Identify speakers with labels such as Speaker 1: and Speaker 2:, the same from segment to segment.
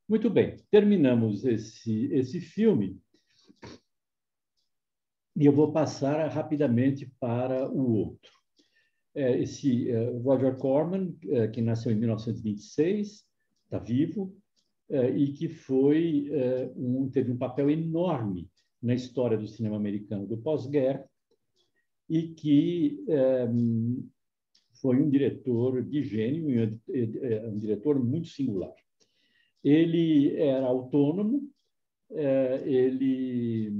Speaker 1: Muito bem, terminamos esse filme e eu vou passar rapidamente para o outro. Esse Roger Corman, que nasceu em 1926, está vivo, e que teve um papel enorme na história do cinema americano do pós-guerra e que foi um diretor de gênio, um diretor muito singular. Ele era autônomo, ele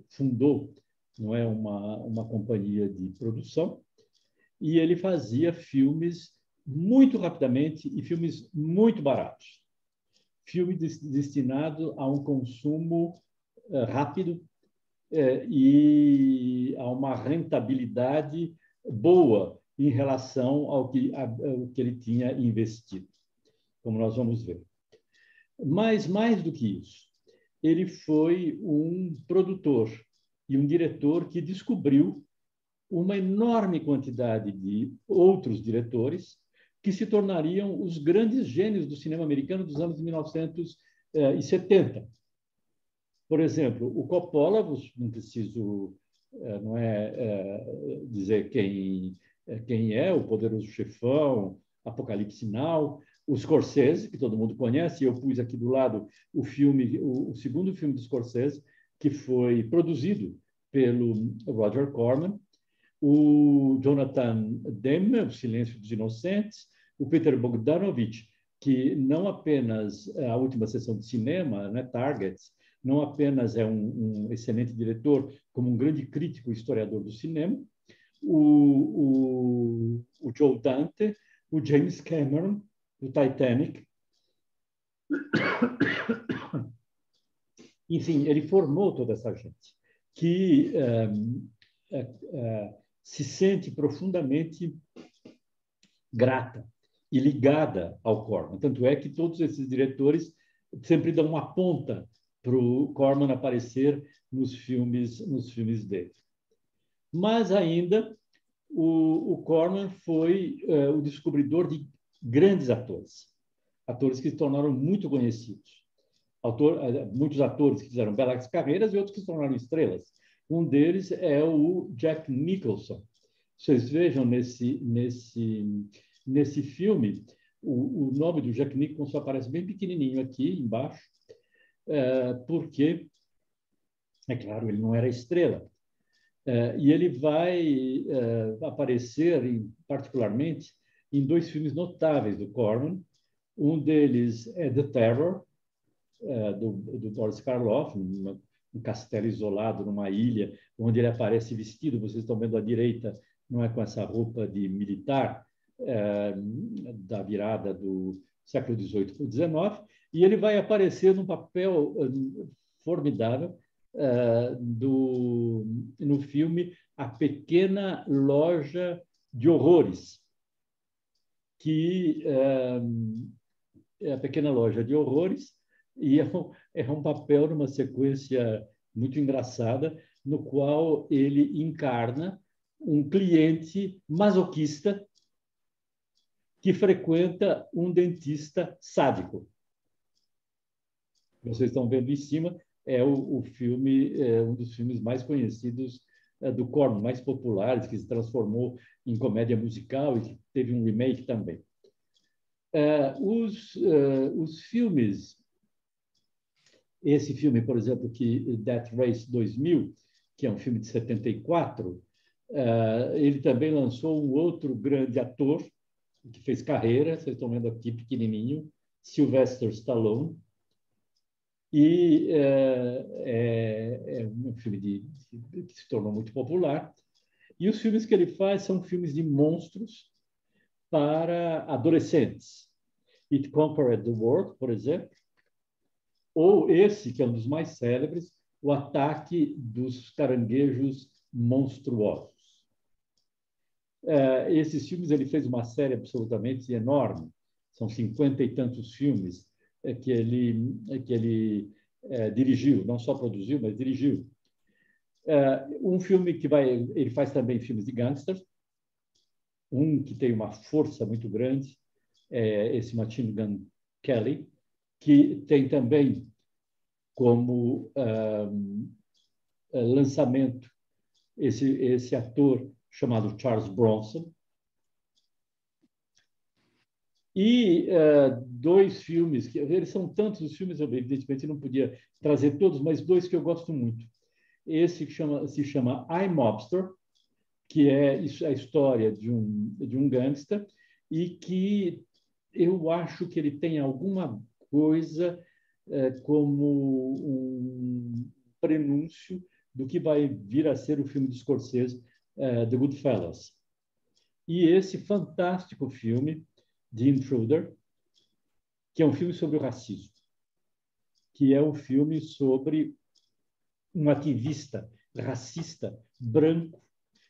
Speaker 1: fundou, não é, uma companhia de produção, e ele fazia filmes muito rapidamente e filmes muito baratos. Filme destinado a um consumo rápido e a uma rentabilidade boa em relação ao que ele tinha investido, como nós vamos ver. Mas, mais do que isso, ele foi um produtor e um diretor que descobriu uma enorme quantidade de outros diretores que se tornariam os grandes gênios do cinema americano dos anos 1970. Por exemplo, o Coppola, não preciso dizer quem é, O Poderoso Chefão, Apocalipse Now, o Scorsese, que todo mundo conhece, eu pus aqui do lado o segundo filme do Scorsese, que foi produzido pelo Roger Corman, o Jonathan Demme, O Silêncio dos Inocentes, o Peter Bogdanovich, que não apenas a última sessão de cinema, né, Targets, não apenas é um excelente diretor, como um grande crítico e historiador do cinema, o Joe Dante, o James Cameron, do Titanic. Enfim, ele formou toda essa gente que se sente profundamente grata e ligada ao Corman. Tanto é que todos esses diretores sempre dão uma ponta para o Corman aparecer nos filmes dele. Mas ainda o Corman foi o descobridor de grandes atores que se tornaram muito conhecidos. Muitos atores que fizeram belas carreiras e outros que se tornaram estrelas. Um deles é o Jack Nicholson. Vocês vejam nesse filme, o nome do Jack Nicholson aparece bem pequenininho aqui embaixo, porque, é claro, ele não era estrela. E ele vai aparecer, particularmente, em dois filmes notáveis do Corman. Um deles é The Terror, do Boris Karloff, um castelo isolado numa ilha, onde ele aparece vestido, vocês estão vendo à direita, não é, com essa roupa de militar da virada do século XVIII para o XIX, e ele vai aparecer num papel formidável no filme A Pequena Loja de Horrores, que é a Pequena Loja de Horrores, e é um papel numa sequência muito engraçada, no qual ele encarna um cliente masoquista que frequenta um dentista sádico. Vocês estão vendo em cima, é o filme, um dos filmes mais conhecidos do Corman, mais populares, que se transformou em comédia musical e que teve um remake também. Os filmes, esse filme, por exemplo, Death Race 2000, que é um filme de 74, ele também lançou um outro grande ator que fez carreira, vocês estão vendo aqui pequenininho, Sylvester Stallone, e é um filme que se tornou muito popular. E os filmes que ele faz são filmes de monstros para adolescentes. It Conquered the World, por exemplo, ou esse, que é um dos mais célebres, O Ataque dos Caranguejos Monstruosos. Esses filmes, ele fez uma série absolutamente enorme, são 50 e tantos filmes que ele dirigiu, não só produziu, mas dirigiu. Um filme que ele faz também filmes de gangsters, um que tem uma força muito grande, esse Machine Gun Kelly, que tem também como lançamento esse ator chamado Charles Bronson. E dois filmes, que eles são tantos os filmes, eu evidentemente não podia trazer todos, mas dois que eu gosto muito. Esse se chama I'm Mobster, que é a história de um gangster, e que eu acho que ele tem alguma coisa como um prenúncio do que vai vir a ser o filme de Scorsese, The Goodfellas. E esse fantástico filme, The Intruder, que é um filme sobre o racismo, que é um filme sobre um ativista racista branco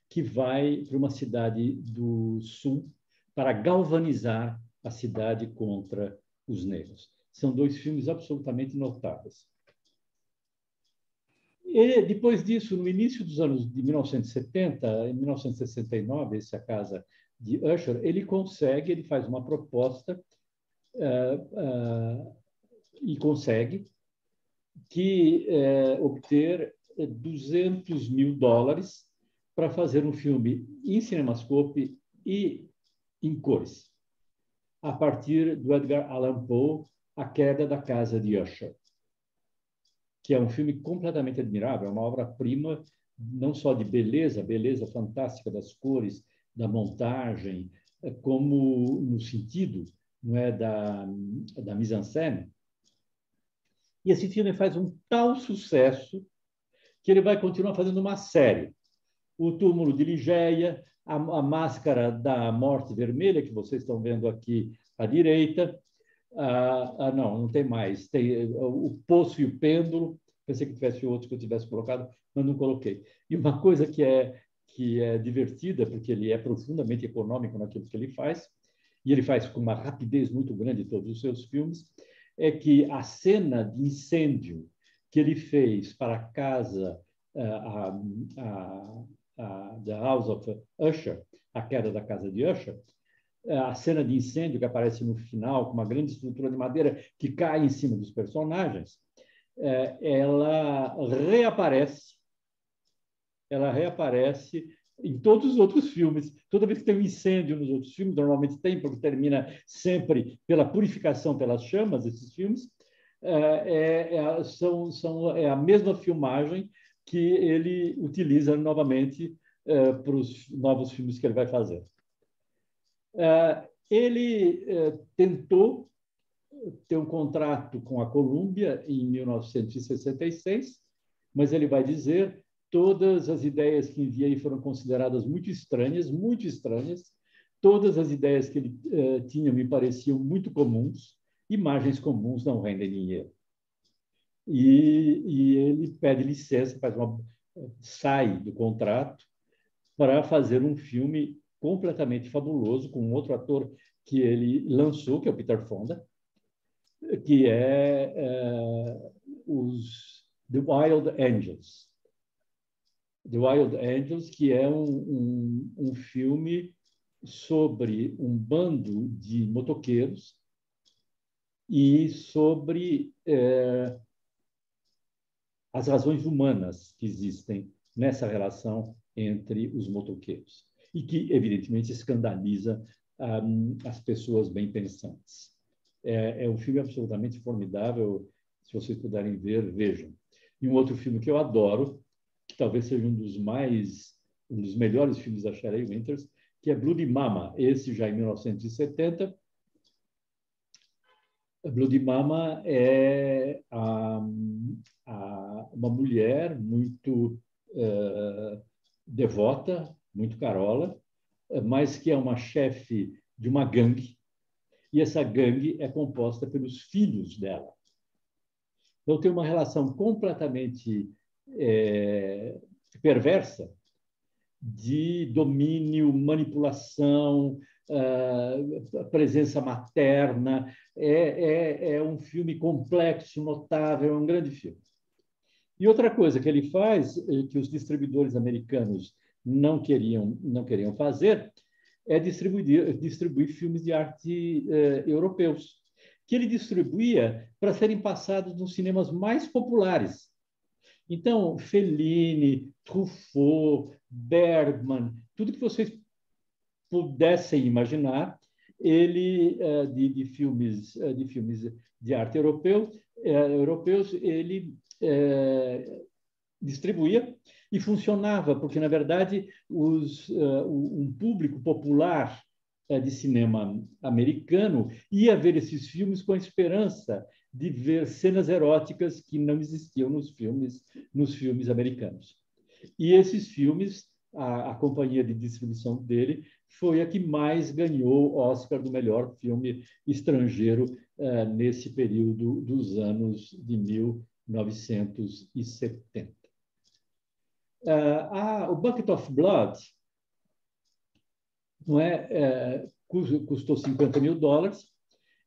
Speaker 1: que vai para uma cidade do sul para galvanizar a cidade contra os negros. São dois filmes absolutamente notáveis. E depois disso, no início dos anos de 1970, em 1969, essa casa de Usher, ele faz uma proposta e consegue obter $200.000 para fazer um filme em CinemaScope e em cores, a partir do Edgar Allan Poe, A Queda da Casa de Usher, que é um filme completamente admirável, é uma obra-prima não só de beleza fantástica das cores, da montagem, como no sentido, não é, da mise-en-scène. E esse filme faz um tal sucesso que ele vai continuar fazendo uma série. O Túmulo de Ligeia, a Máscara da Morte Vermelha, que vocês estão vendo aqui à direita. Não tem mais. Tem o Poço e o Pêndulo. Pensei que tivesse outro que eu tivesse colocado, mas não coloquei. E uma coisa que é divertida, porque ele é profundamente econômico naquilo que ele faz, e ele faz com uma rapidez muito grande todos os seus filmes, é que a cena de incêndio que ele fez para a casa, The House of Usher, A Queda da Casa de Usher, a cena de incêndio que aparece no final, com uma grande estrutura de madeira que cai em cima dos personagens, ela reaparece em todos os outros filmes. Toda vez que tem um incêndio nos outros filmes, normalmente tem, porque termina sempre pela purificação pelas chamas, esses filmes, é a mesma filmagem que ele utiliza novamente para os novos filmes que ele vai fazer. Ele tentou ter um contrato com a Columbia em 1966, mas ele vai dizer: todas as ideias que enviei foram consideradas muito estranhas. Todas as ideias que ele tinha me pareciam muito comuns. Imagens comuns não rendem dinheiro. E ele pede licença, sai do contrato para fazer um filme completamente fabuloso com um outro ator que ele lançou, que é o Peter Fonda, que é The Wild Angels. The Wild Angels, que é um filme sobre um bando de motoqueiros e sobre as razões humanas que existem nessa relação entre os motoqueiros e que, evidentemente, escandaliza as pessoas bem pensantes. É um filme absolutamente formidável. Se vocês puderem ver, vejam. E um outro filme que eu adoro, que talvez seja um dos melhores filmes da Shelley Winters, que é Bloody Mama, esse já em 1970. Bloody Mama é uma mulher muito devota, muito carola, mas que é uma chefe de uma gangue, e essa gangue é composta pelos filhos dela. Então, tem uma relação completamente perversa de domínio, manipulação, presença materna. É um filme complexo, notável, é um grande filme. E outra coisa que ele faz, que os distribuidores americanos não queriam fazer, é distribuir filmes de arte europeus. que ele distribuía para serem passados nos cinemas mais populares. Então, Fellini, Truffaut, Bergman, tudo que vocês pudessem imaginar, ele de filmes de arte europeus, ele distribuía e funcionava, porque, na verdade, um público popular de cinema americano ia ver esses filmes com a esperança de ver cenas eróticas que não existiam nos filmes americanos. E esses filmes, a companhia de distribuição dele foi a que mais ganhou o Oscar do melhor filme estrangeiro nesse período dos anos de 1970. O Bucket of Blood não custou $50 mil.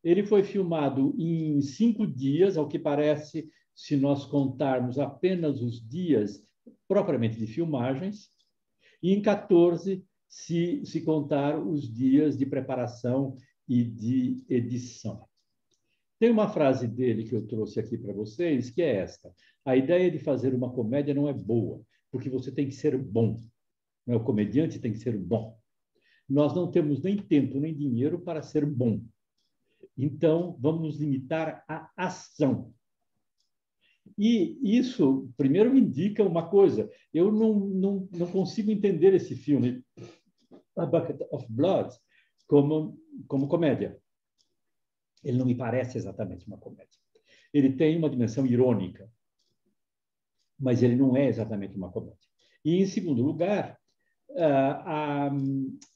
Speaker 1: Ele foi filmado em 5 dias, ao que parece, se nós contarmos apenas os dias propriamente de filmagens, e em 14, se contar os dias de preparação e de edição. Tem uma frase dele que eu trouxe aqui para vocês, que é esta: a ideia de fazer uma comédia não é boa, porque você tem que ser bom. O comediante tem que ser bom. Nós não temos nem tempo nem dinheiro para ser bom. Então, vamos nos limitar à ação. E isso, primeiro, me indica uma coisa. Eu não consigo entender esse filme, A Bucket of Blood, como comédia. Ele não me parece exatamente uma comédia. Ele tem uma dimensão irônica, mas ele não é exatamente uma comédia. E, em segundo lugar,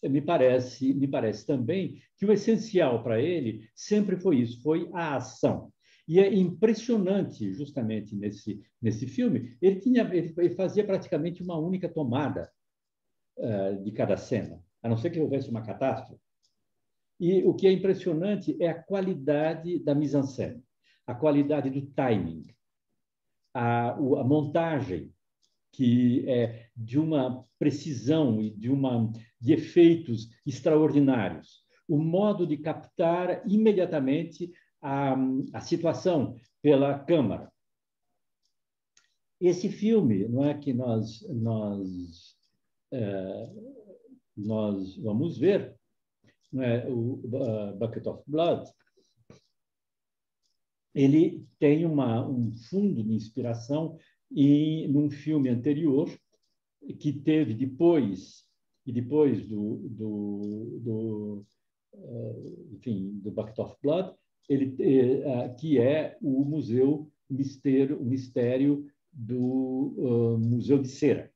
Speaker 1: me parece também que o essencial para ele sempre foi isso, foi a ação. E é impressionante, justamente nesse filme, ele fazia praticamente uma única tomada de cada cena, a não ser que houvesse uma catástrofe. E o que é impressionante é a qualidade da mise-en-scène, a qualidade do timing, a montagem, que é de uma precisão e de efeitos extraordinários. O modo de captar imediatamente a situação pela câmara. Esse filme, não é que nós vamos ver, não é, o Bucket of Blood, ele tem um fundo de inspiração num filme anterior que teve depois do Bucket of Blood, que é o mistério do Museu de Cera.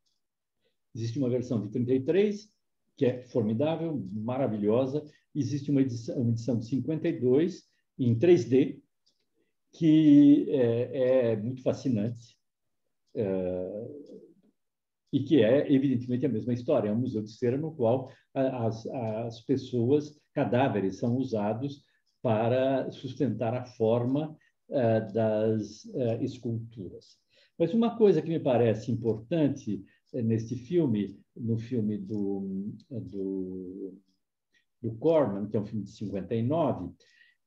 Speaker 1: Existe uma versão de 33, que é formidável, maravilhosa. Existe uma edição de 52, em 3D, que é muito fascinante. E que é, evidentemente, a mesma história. É um museu de cera no qual as pessoas, cadáveres, são usados para sustentar a forma das esculturas. Mas uma coisa que me parece importante neste filme, no filme do Corman, que é um filme de 59,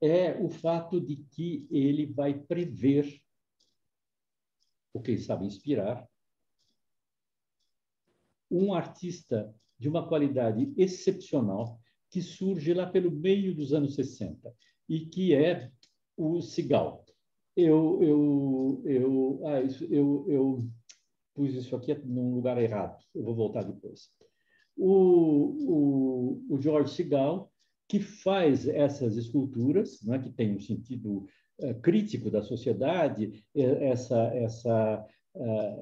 Speaker 1: é o fato de que ele vai prever, ou quem sabe inspirar, um artista de uma qualidade excepcional que surge lá pelo meio dos anos 60 e que é o Seagal. Eu pus isso aqui num lugar errado. Eu vou voltar depois. O George Seagal, que faz essas esculturas, não é, que tem um sentido crítico da sociedade,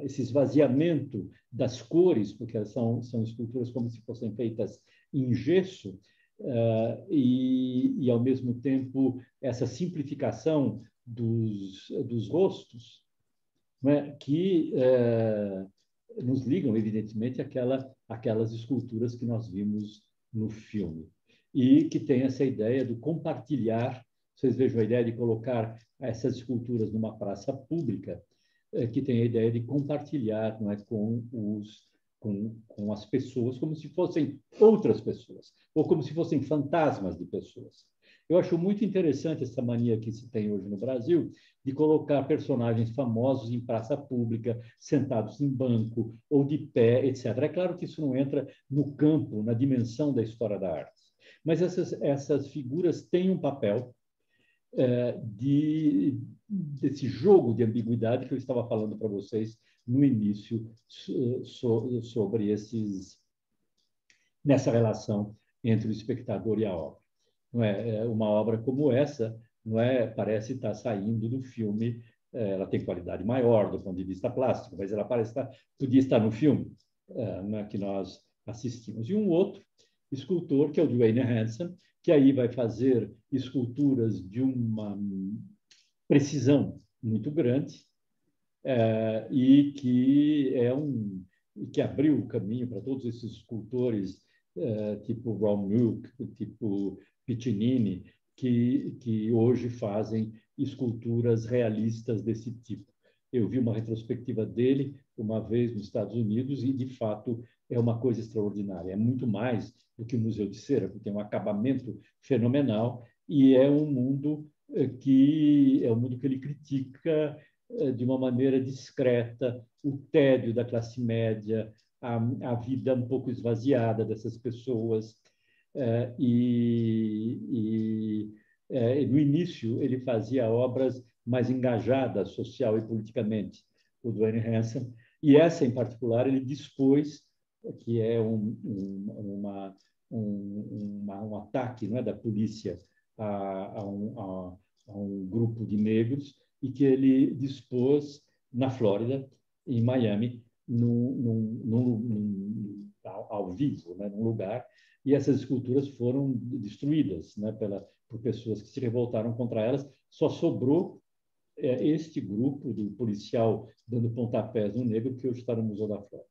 Speaker 1: esse esvaziamento das cores, porque são esculturas como se fossem feitas em gesso, e, ao mesmo tempo, essa simplificação dos rostos, né, que nos ligam, evidentemente, àquelas esculturas que nós vimos no filme. E que tem essa ideia do compartilhar. Vocês vejam a ideia de colocar essas esculturas numa praça pública, que tem a ideia de compartilhar, não é, com as pessoas, como se fossem outras pessoas, ou como se fossem fantasmas de pessoas. Eu acho muito interessante essa mania que se tem hoje no Brasil de colocar personagens famosos em praça pública, sentados em banco ou de pé, etc. É claro que isso não entra no campo, na dimensão da história da arte. Mas essas figuras têm um papel desse jogo de ambiguidade que eu estava falando para vocês no início sobre nessa relação entre o espectador e a obra. Não é? Uma obra como essa, não é? Parece estar saindo do filme. Ela tem qualidade maior do ponto de vista plástico, mas ela podia estar no filme, né, que nós assistimos. E um outro escultor, que é o Duane Hanson, que aí vai fazer esculturas de uma precisão muito grande, e que abriu o caminho para todos esses escultores, tipo Ron Mueck, tipo Piccinini, que hoje fazem esculturas realistas desse tipo. Eu vi uma retrospectiva dele uma vez nos Estados Unidos e, de fato, é uma coisa extraordinária. É muito mais do que o Museu de Cera, porque tem um acabamento fenomenal e é um mundo que ele critica de uma maneira discreta o tédio da classe média, a vida um pouco esvaziada dessas pessoas. No início, ele fazia obras mais engajadas social e politicamente, o Duane Hanson, e essa, em particular, ele dispôs, que é um ataque, não é, da polícia a um grupo de negros, e que ele dispôs na Flórida, em Miami, ao vivo, né, num lugar, e essas esculturas foram destruídas, né, por pessoas que se revoltaram contra elas. Só sobrou este grupo do policial dando pontapés no negro, que hoje está no Museu da Flórida.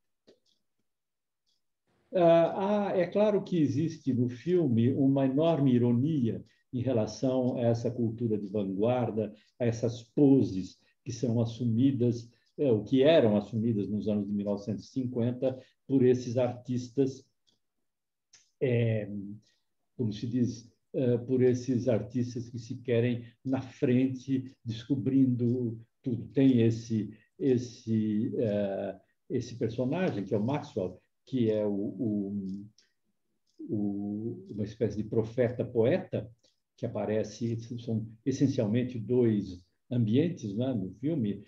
Speaker 1: É claro que existe no filme uma enorme ironia em relação a essa cultura de vanguarda, a essas poses que são assumidas, o que eram assumidas nos anos de 1950 por esses artistas, como se diz, por esses artistas que se querem na frente, descobrindo tudo. Tem esse personagem, que é o Maxwell, que é uma espécie de profeta-poeta, que aparece, são essencialmente dois ambientes, né, no filme,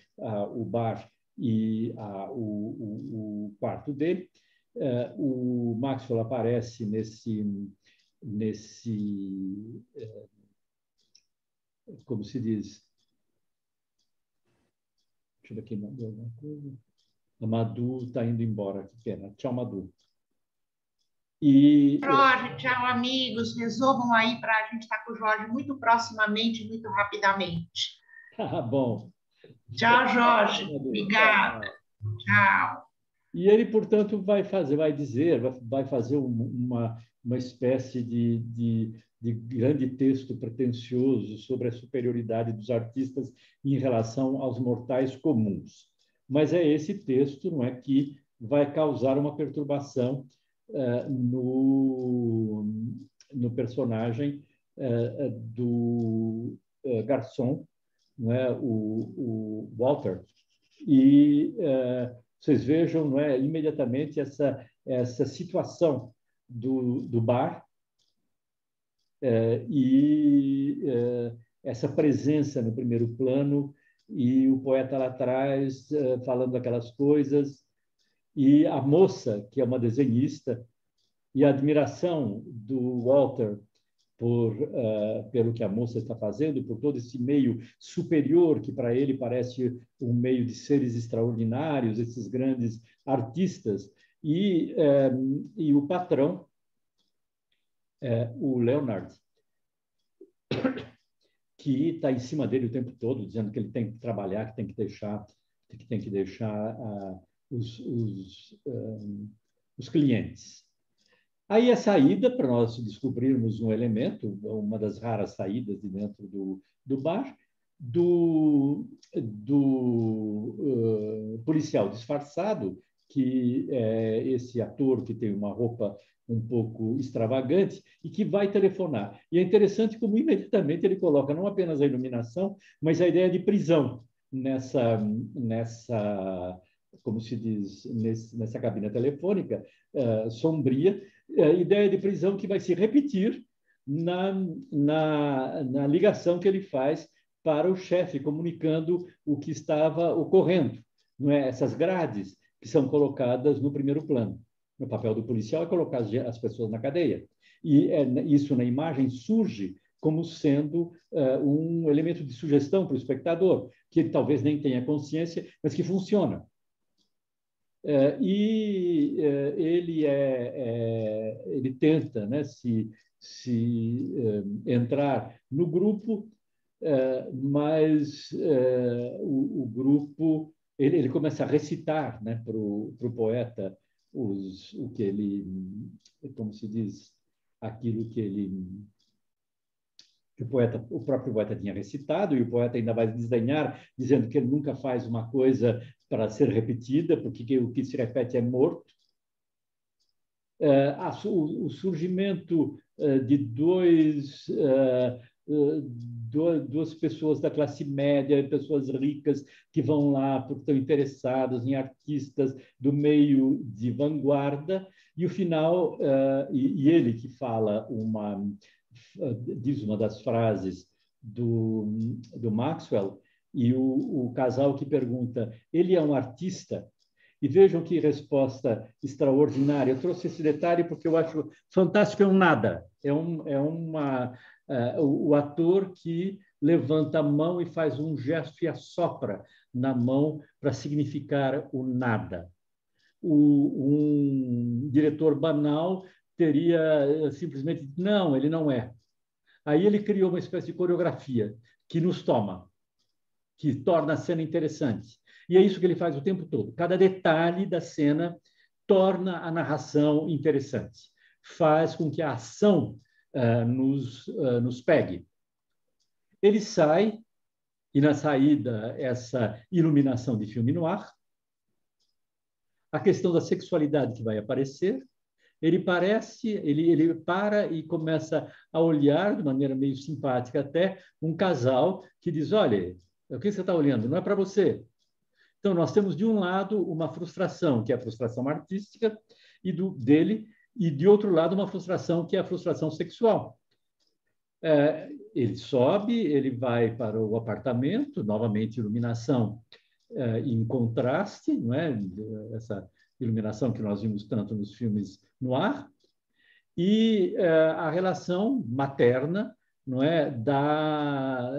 Speaker 1: o bar e o quarto dele. O Maxwell aparece como se diz, deixa eu ver aqui, mandou alguma coisa. A Madu está indo embora, que pena. Tchau, Madu.
Speaker 2: Jorge, tchau, amigos. Resolvam aí para a gente estar com o Jorge muito proximamente, muito rapidamente.
Speaker 1: Tá bom.
Speaker 2: Tchau, Jorge. Obrigada. Tchau.
Speaker 1: E ele, portanto, vai fazer uma espécie de grande texto pretensioso sobre a superioridade dos artistas em relação aos mortais comuns. Mas é esse texto, não é, que vai causar uma perturbação no personagem do garçom, não é, o Walter. E vocês vejam, não é, imediatamente essa situação do bar essa presença no primeiro plano e o poeta lá atrás falando aquelas coisas, e a moça, que é uma desenhista, e a admiração do Walter pelo que a moça está fazendo, por todo esse meio superior que para ele parece um meio de seres extraordinários, esses grandes artistas, e o patrão, o Leonard, que está em cima dele o tempo todo, dizendo que ele tem que trabalhar, que tem que deixar os clientes. Aí a saída, para nós descobrirmos um elemento, uma das raras saídas de dentro do bar, do policial disfarçado, que é esse ator que tem uma roupa um pouco extravagante e que vai telefonar. E é interessante como imediatamente ele coloca não apenas a iluminação, mas a ideia de prisão nessa como se diz, nessa cabina telefônica sombria, ideia de prisão que vai se repetir na ligação que ele faz para o chefe, comunicando o que estava ocorrendo. Não é? Essas grades que são colocadas no primeiro plano. O papel do policial é colocar as pessoas na cadeia. E isso na imagem surge como sendo um elemento de sugestão para o espectador, que ele talvez nem tenha consciência, mas que funciona. Ele tenta, né, se entrar no grupo, mas o grupo ele começa a recitar, né, para o poeta o que ele, como se diz, aquilo que o próprio poeta tinha recitado, e o poeta ainda vai desdenhar, dizendo que ele nunca faz uma coisa para ser repetida, porque o que se repete é morto. O surgimento de duas pessoas da classe média, pessoas ricas que vão lá porque estão interessadas em artistas do meio de vanguarda, e o final, e ele que fala diz uma das frases do Maxwell, e o casal que pergunta, ele é um artista? E vejam que resposta extraordinária. Eu trouxe esse detalhe porque eu acho fantástico, é um nada. O ator que levanta a mão e faz um gesto e assopra na mão para significar o nada. Um diretor banal teria simplesmente dito, não, ele não é. Aí ele criou uma espécie de coreografia que nos toma, que torna a cena interessante. E é isso que ele faz o tempo todo. Cada detalhe da cena torna a narração interessante. Faz com que a ação nos pegue. Ele sai, e na saída, essa iluminação de filme no ar, a questão da sexualidade que vai aparecer, ele para e começa a olhar, de maneira meio simpática até, um casal que diz, olha, o que você está olhando? Não é para você. Então, nós temos, de um lado, uma frustração, que é a frustração artística dele, e, de outro lado, uma frustração, que é a frustração sexual. Ele sobe, ele vai para o apartamento, novamente iluminação em contraste, não é? Essa iluminação que nós vimos tanto nos filmes no ar, e a relação materna, não é, da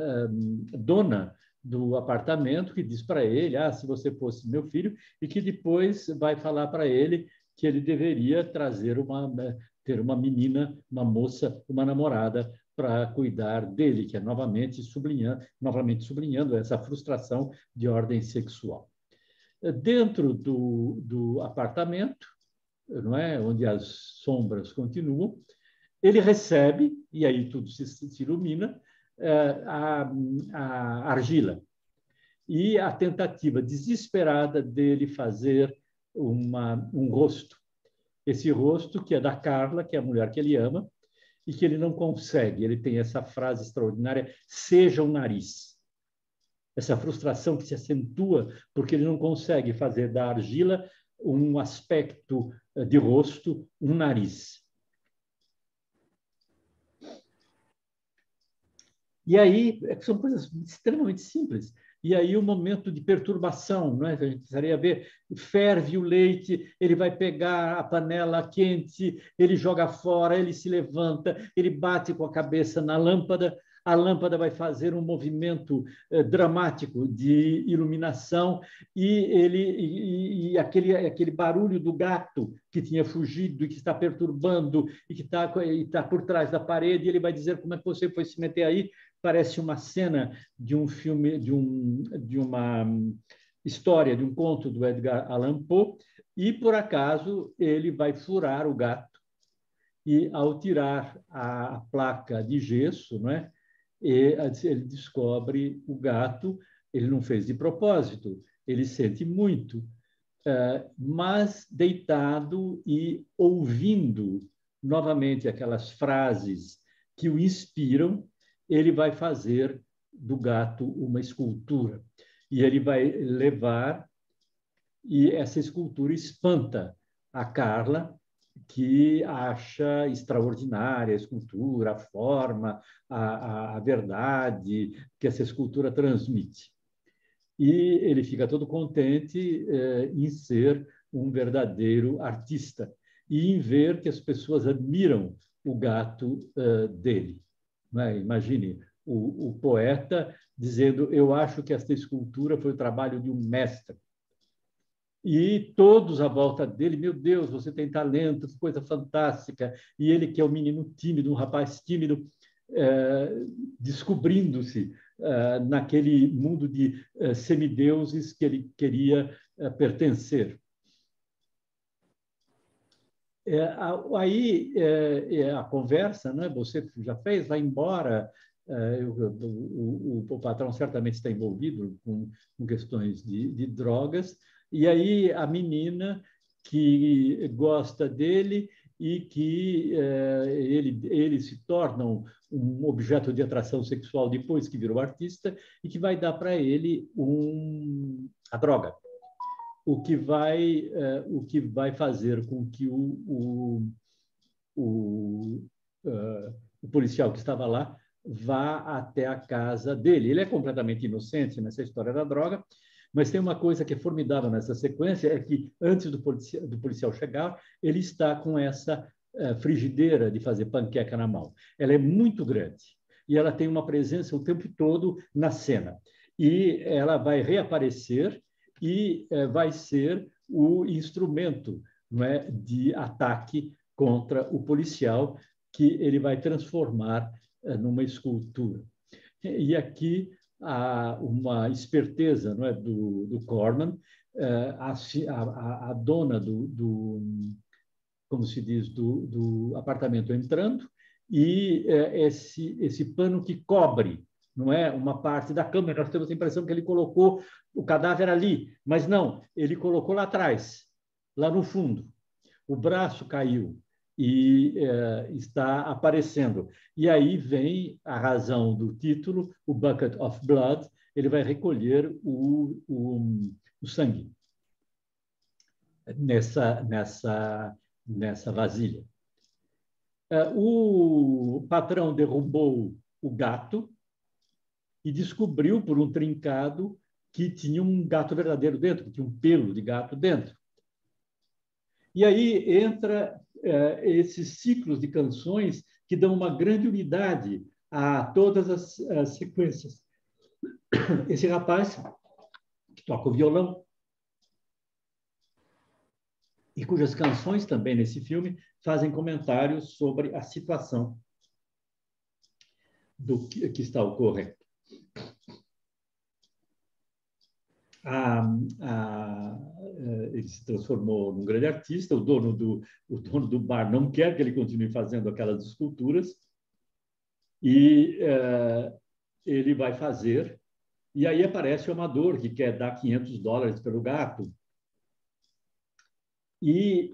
Speaker 1: dona do apartamento, que diz para ele, se você fosse meu filho, e que depois vai falar para ele que ele deveria ter uma menina, uma moça, uma namorada para cuidar dele, que é novamente sublinhando essa frustração de ordem sexual. Dentro do apartamento, não é, onde as sombras continuam, ele recebe, e aí tudo se ilumina, a argila. E a tentativa desesperada dele fazer um rosto. Esse rosto que é da Carla, que é a mulher que ele ama, e que ele não consegue. Ele tem essa frase extraordinária, seja o nariz. Essa frustração que se acentua porque ele não consegue fazer da argila um aspecto de rosto, um nariz. E aí, são coisas extremamente simples. E aí o momento de perturbação, não é? A gente precisaria ver, ferve o leite, ele vai pegar a panela quente, ele joga fora, ele se levanta, ele bate com a cabeça na lâmpada, a lâmpada vai fazer um movimento dramático de iluminação e aquele barulho do gato que tinha fugido e que está perturbando e que está por trás da parede, ele vai dizer como é que você foi se meter aí. Parece uma cena de um filme, de uma história, de um conto do Edgar Allan Poe, e, por acaso, ele vai furar o gato, e, ao tirar a placa de gesso, não é? Ele descobre o gato, ele não fez de propósito, ele sente muito, mas deitado e ouvindo novamente aquelas frases que o inspiram, ele vai fazer do gato uma escultura. E ele vai levar, e essa escultura espanta a Carla, que acha extraordinária a escultura, a forma, a verdade que essa escultura transmite. E ele fica todo contente em ser um verdadeiro artista e em ver que as pessoas admiram o gato dele. Né? Imagine o poeta dizendo: eu acho que esta escultura foi o trabalho de um mestre. E todos à volta dele: meu Deus, você tem talento, que coisa fantástica. E ele, que é um menino tímido, um rapaz tímido, descobrindo-se naquele mundo de semideuses que ele queria pertencer. Aí a conversa, né? Você já fez, vai embora. O patrão certamente está envolvido com questões de drogas, e aí a menina que gosta dele e que ele se torna um objeto de atração sexual depois que virou artista, e que vai dar para ele a droga, o que vai fazer com que o policial que estava lá vá até a casa dele. Ele é completamente inocente nessa história da droga, mas tem uma coisa que é formidável nessa sequência, é que antes do policial chegar, ele está com essa frigideira de fazer panqueca na mão. Ela é muito grande e ela tem uma presença o tempo todo na cena. E ela vai reaparecer e vai ser o instrumento, não é, de ataque contra o policial, que ele vai transformar numa escultura. E aqui há uma esperteza, não é, do Corman, a dona como se diz, do apartamento entrando, e esse pano que cobre, não é, uma parte da câmera. Nós temos a impressão que ele colocou o cadáver ali, mas não, ele colocou lá atrás, lá no fundo. O braço caiu e está aparecendo. E aí vem a razão do título, o Bucket of Blood. Ele vai recolher o sangue nessa vasilha. O patrão derrubou o gato e descobriu por um trincado que tinha um gato verdadeiro dentro, que tinha um pelo de gato dentro. E aí entra esses ciclos de canções que dão uma grande unidade a todas as sequências. Esse rapaz que toca o violão, e cujas canções também nesse filme fazem comentários sobre a situação do que está ocorrendo. Ele se transformou num grande artista. O dono do bar não quer que ele continue fazendo aquelas esculturas, e ele vai fazer. E aí aparece o amador que quer dar $500 pelo gato. E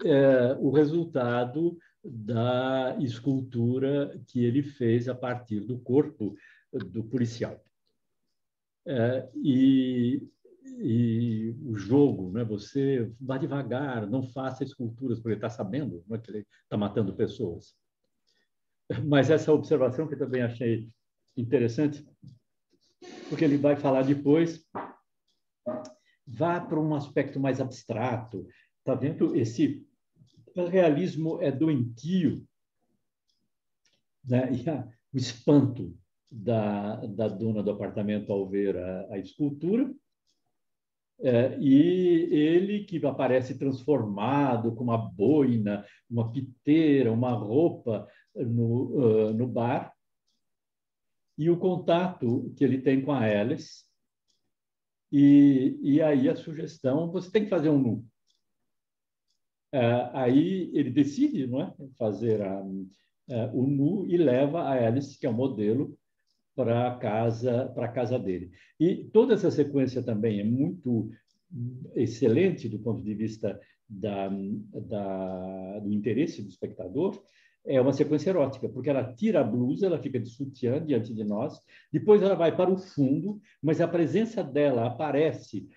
Speaker 1: o resultado da escultura que ele fez a partir do corpo do policial. E o jogo, né? Você vá devagar, não faça esculturas, porque ele está sabendo, não é, que ele está matando pessoas. Mas essa observação que eu também achei interessante, porque ele vai falar depois, vá para um aspecto mais abstrato. Está vendo? Esse realismo é doentio, né? E o espanto da dona do apartamento ao ver a escultura. E ele que aparece transformado com uma boina, uma piteira, uma roupa no bar, e o contato que ele tem com a Alice, e aí a sugestão: você tem que fazer um nu. Aí ele decide, não é, fazer o nu, e leva a Alice, que é o modelo, para a casa dele. E toda essa sequência também é muito excelente do ponto de vista do interesse do espectador, é uma sequência erótica, porque ela tira a blusa, ela fica de sutiã diante de nós, depois ela vai para o fundo, mas a presença dela aparece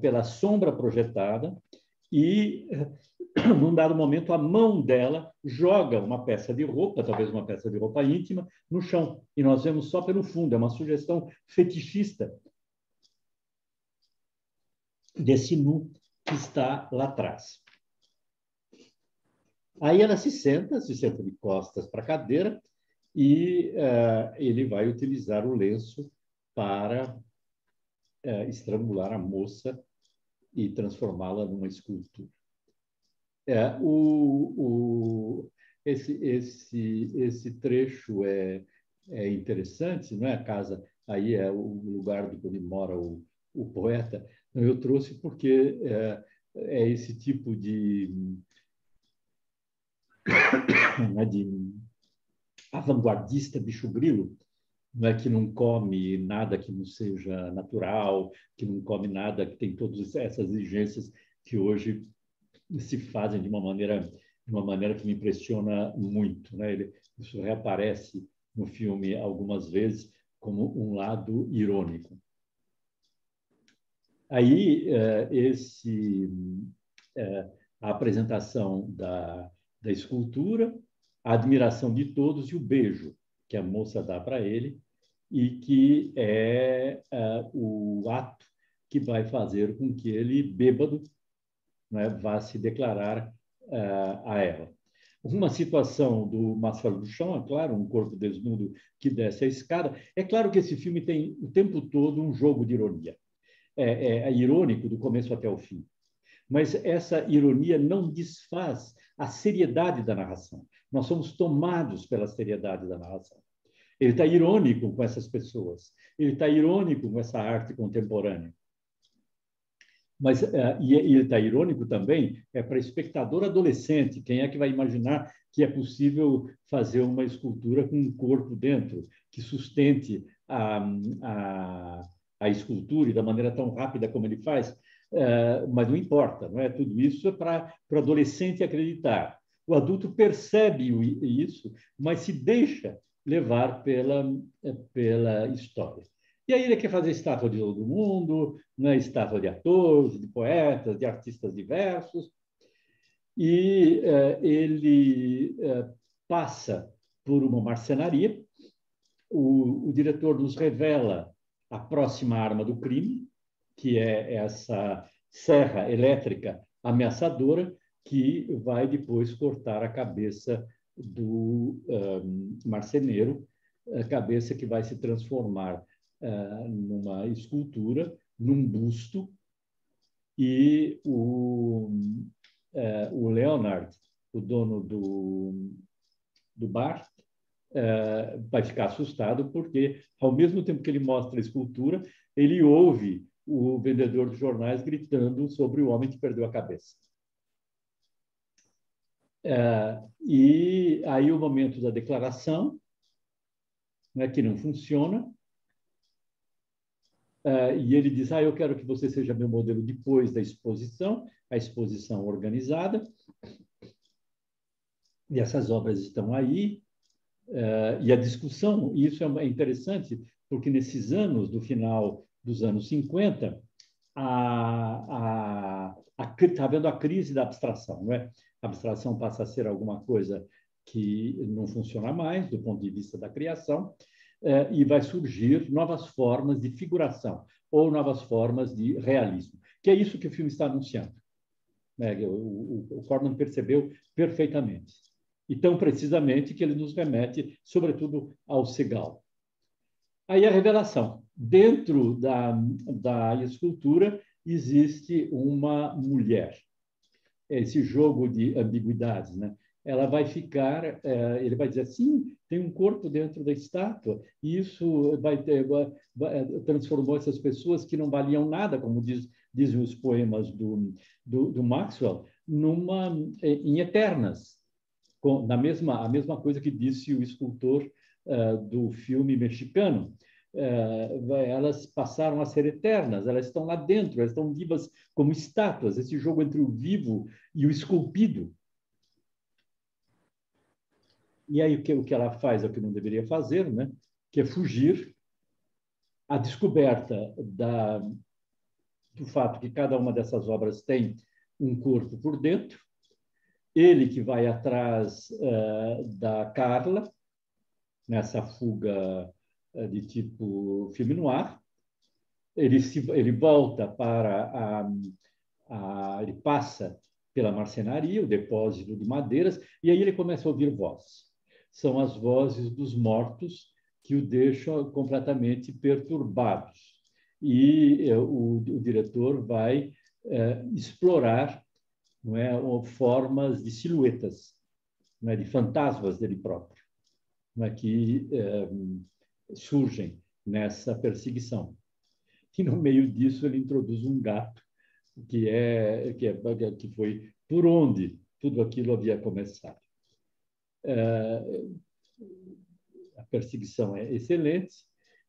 Speaker 1: pela sombra projetada e, num dado momento, a mão dela joga uma peça de roupa, talvez uma peça de roupa íntima, no chão, e nós vemos só pelo fundo, é uma sugestão fetichista desse nu que está lá atrás. Aí ela se senta de costas para a cadeira e ele vai utilizar o lenço para estrangular a moça e transformá-la numa escultura. Esse trecho é interessante, não é? A casa aí é o lugar de onde mora o poeta. Eu trouxe porque é esse tipo de vanguardista bicho-grilo, não é, que não come nada que não seja natural, que não come nada que tem todas essas exigências que hoje se fazem de uma maneira que me impressiona muito, né? Isso reaparece no filme algumas vezes como um lado irônico. Aí a apresentação da escultura, a admiração de todos e o beijo que a moça dá para ele e que é o ato que vai fazer com que ele, bêbado, né, vá se declarar a ela. Uma situação do Máscara do Chão, é claro, um corpo desnudo que desce a escada. É claro que esse filme tem o tempo todo um jogo de ironia. É irônico do começo até o fim. Mas essa ironia não desfaz a seriedade da narração. Nós somos tomados pela seriedade da narração. Ele está irônico com essas pessoas. Ele está irônico com essa arte contemporânea. Mas e ele está irônico também para espectador adolescente. Quem é que vai imaginar que é possível fazer uma escultura com um corpo dentro que sustente a escultura e da maneira tão rápida como ele faz? Mas não importa, não é? Tudo isso é para o adolescente acreditar. O adulto percebe isso, mas se deixa levar pela história. E aí ele quer fazer estátua de todo mundo, né? Estátua de atores, de poetas, de artistas diversos. E ele passa por uma marcenaria. O diretor nos revela a próxima arma do crime, que é essa serra elétrica ameaçadora que vai depois cortar a cabeça do marceneiro, a cabeça que vai se transformar numa escultura, num busto, e o Leonard, o dono do bar, vai ficar assustado porque, ao mesmo tempo que ele mostra a escultura, ele ouve o vendedor de jornais gritando sobre o homem que perdeu a cabeça. E aí o momento da declaração, né, que não funciona, e ele diz, eu quero que você seja meu modelo depois da exposição, a exposição organizada, e essas obras estão aí, e a discussão, e isso é interessante, porque nesses anos, do final dos anos 50, está havendo a crise da abstração, não é? A abstração passa a ser alguma coisa que não funciona mais, do ponto de vista da criação, e vai surgir novas formas de figuração ou novas formas de realismo, que é isso que o filme está anunciando. O Corman percebeu perfeitamente. E tão precisamente que ele nos remete, sobretudo, ao Segal. Aí a revelação. Dentro da escultura existe uma mulher. Esse jogo de ambiguidades, né? Ela vai ficar, ele vai dizer, sim, tem um corpo dentro da estátua, e isso transformou essas pessoas que não valiam nada, como dizem os poemas do Maxwell, em eternas, a mesma coisa que disse o escultor do filme mexicano. elas passaram a ser eternas, elas estão lá dentro, elas estão vivas como estátuas, esse jogo entre o vivo e o esculpido. E aí o que ela faz é o que não deveria fazer, né? Que é fugir à descoberta do fato que cada uma dessas obras tem um corpo por dentro, ele que vai atrás da Carla, nessa fuga de tipo filme noir, ele volta para ele passa pela marcenaria, o depósito de madeiras, e aí ele começa a ouvir vozes. São as vozes dos mortos que o deixam completamente perturbados. E o diretor vai explorar, não é, formas de silhuetas, não é, de fantasmas dele próprio, não é, que surgem nessa perseguição. E no meio disso ele introduz um gato que foi por onde tudo aquilo havia começado. A perseguição é excelente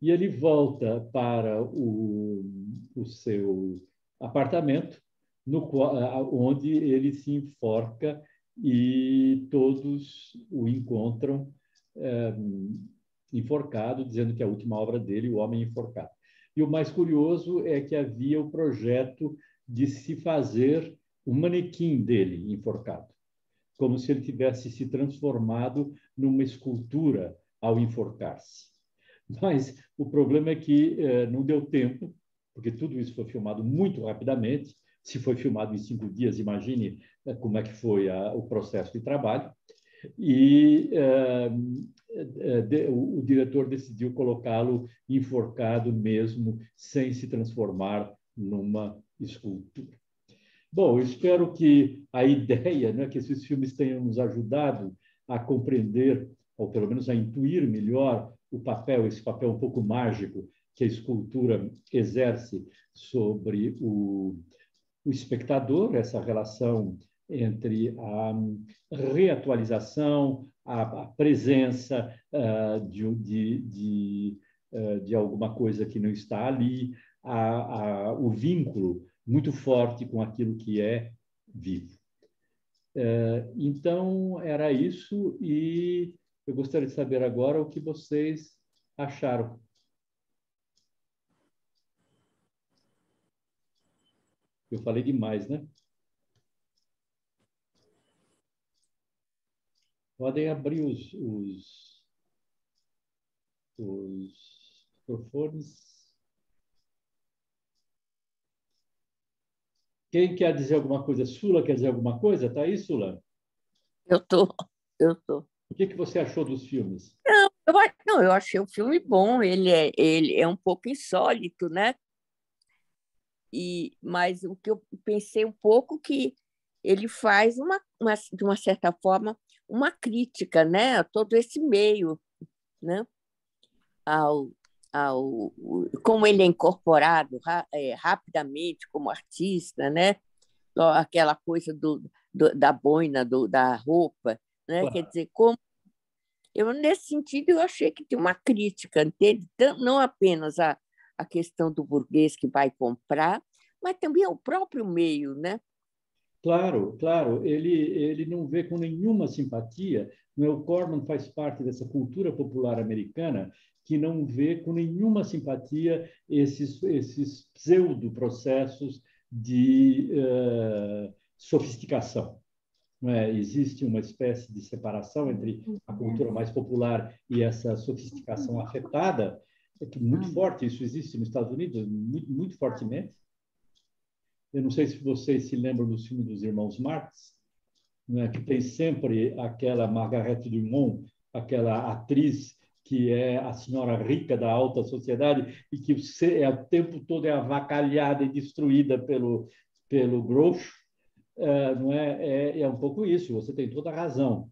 Speaker 1: e ele volta para o seu apartamento, onde ele se enforca e todos o encontram enforcado, dizendo que é a última obra dele, O Homem Enforcado. E o mais curioso é que havia o projeto de se fazer um manequim dele enforcado, como se ele tivesse se transformado numa escultura ao enforcar-se. Mas o problema é que não deu tempo, porque tudo isso foi filmado muito rapidamente. Se foi filmado em 5 dias, imagine como é que foi o processo de trabalho. E o diretor decidiu colocá-lo enforcado mesmo, sem se transformar numa escultura. Bom, eu espero que a ideia, né, que esses filmes tenham nos ajudado a compreender, ou pelo menos a intuir melhor esse papel um pouco mágico que a escultura exerce sobre o espectador, essa relação entre a reatualização, a presença de alguma coisa que não está ali, o vínculo muito forte com aquilo que é vivo. Então, era isso, e eu gostaria de saber agora o que vocês acharam. Eu falei demais, né? Podem abrir os microfones. Quem quer dizer alguma coisa? Sula quer dizer alguma coisa? Está aí, Sula?
Speaker 3: Eu tô.
Speaker 1: O que você achou dos filmes?
Speaker 3: Não, eu achei o filme bom. Ele é um pouco insólito, né? Mas o que eu pensei um pouco que ele faz de uma certa forma uma crítica, né, a todo esse meio, né, ao, como ele é incorporado rapidamente como artista, né, aquela coisa da boina, da roupa, né,
Speaker 1: Claro.
Speaker 3: quer dizer, nesse sentido eu achei que tem uma crítica, entende? Não apenas a questão do burguês que vai comprar, mas também ao próprio meio, né?
Speaker 1: Claro, claro. Ele não vê com nenhuma simpatia. O Corman faz parte dessa cultura popular americana que não vê com nenhuma simpatia esses pseudo-processos de sofisticação. Não é? Existe uma espécie de separação entre a cultura mais popular e essa sofisticação afetada, que muito forte. Isso existe nos Estados Unidos, muito, muito fortemente. Eu não sei se vocês se lembram do filme dos Irmãos Marx, né, que tem sempre aquela Margaret Dumont, aquela atriz que é a senhora rica da alta sociedade e que o tempo todo é avacalhada e destruída pelo Groucho. Não é um pouco isso, você tem toda a razão.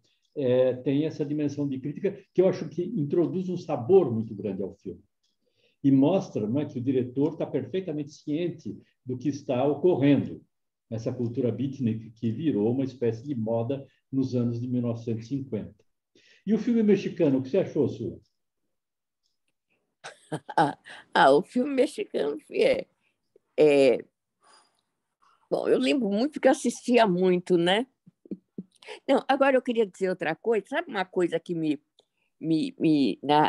Speaker 1: Tem essa dimensão de crítica que eu acho que introduz um sabor muito grande ao filme e mostra, não é, que o diretor está perfeitamente ciente do que está ocorrendo nessa cultura beatnik que virou uma espécie de moda nos anos de 1950. E o filme mexicano, o que você achou, Sula?
Speaker 3: O filme mexicano é... Bom, eu lembro muito que eu assistia muito, né? Não, agora eu queria dizer outra coisa. Sabe uma coisa que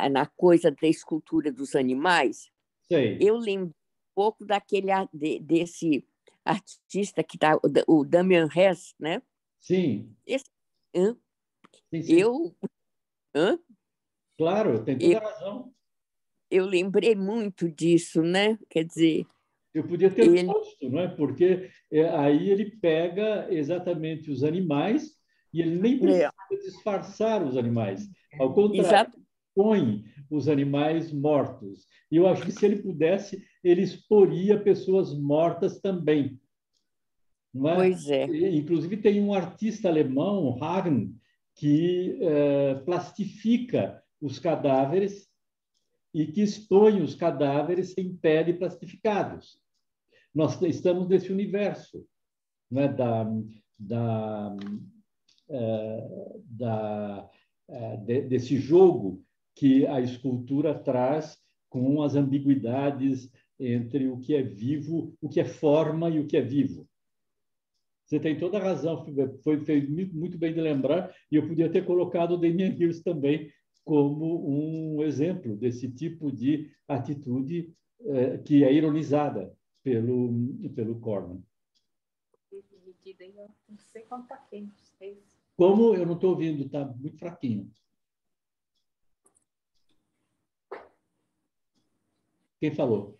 Speaker 3: na coisa da escultura dos animais?
Speaker 1: Sei.
Speaker 3: Eu lembro um pouco desse artista que tá, o Damien Hirst, né?
Speaker 1: Sim,
Speaker 3: Esse, hã?
Speaker 1: sim, sim.
Speaker 3: eu, hã?
Speaker 1: Claro, tem
Speaker 3: eu,
Speaker 1: toda a razão.
Speaker 3: eu lembrei muito disso, né? Quer dizer,
Speaker 1: Eu podia ter
Speaker 3: ele,
Speaker 1: posto, não é? Porque aí ele pega exatamente os animais e ele nem precisa
Speaker 3: é,
Speaker 1: disfarçar os animais. Ao contrário,
Speaker 3: exato,
Speaker 1: põe os animais mortos. E eu acho que se ele pudesse, ele exporia pessoas mortas também, não é?
Speaker 3: pois é,
Speaker 1: Inclusive tem um artista alemão, Hagen, que plastifica os cadáveres e que expõe os cadáveres sem pele plastificados. Nós estamos nesse universo, né, da, da, desse jogo que a escultura traz com as ambiguidades entre o que é vivo, o que é forma e o que é vivo. Você tem toda a razão, foi feito muito bem de lembrar, e eu podia ter colocado o Damien Hirst também como um exemplo desse tipo de atitude que é ironizada pelo Corman.
Speaker 4: Não sei quanto está quente.
Speaker 1: Como eu não estou ouvindo, está muito fraquinho. Quem falou?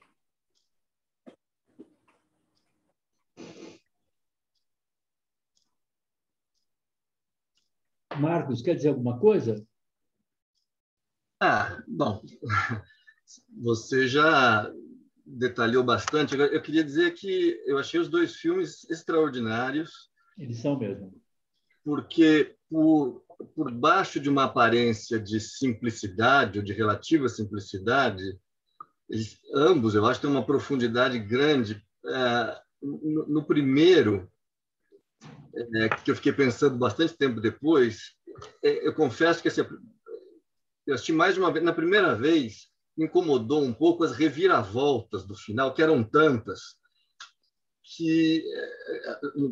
Speaker 1: Marcos, quer dizer alguma coisa?
Speaker 5: Bom, você já detalhou bastante. Eu queria dizer que eu achei os dois filmes extraordinários,
Speaker 1: Eles são mesmo.
Speaker 5: porque por baixo de uma aparência de simplicidade, ou de relativa simplicidade, ambos, eu acho, têm uma profundidade grande. No primeiro, que eu fiquei pensando bastante tempo depois, eu confesso que eu assisti mais de uma vez. Na primeira vez, me incomodou um pouco as reviravoltas do final, que eram tantas, que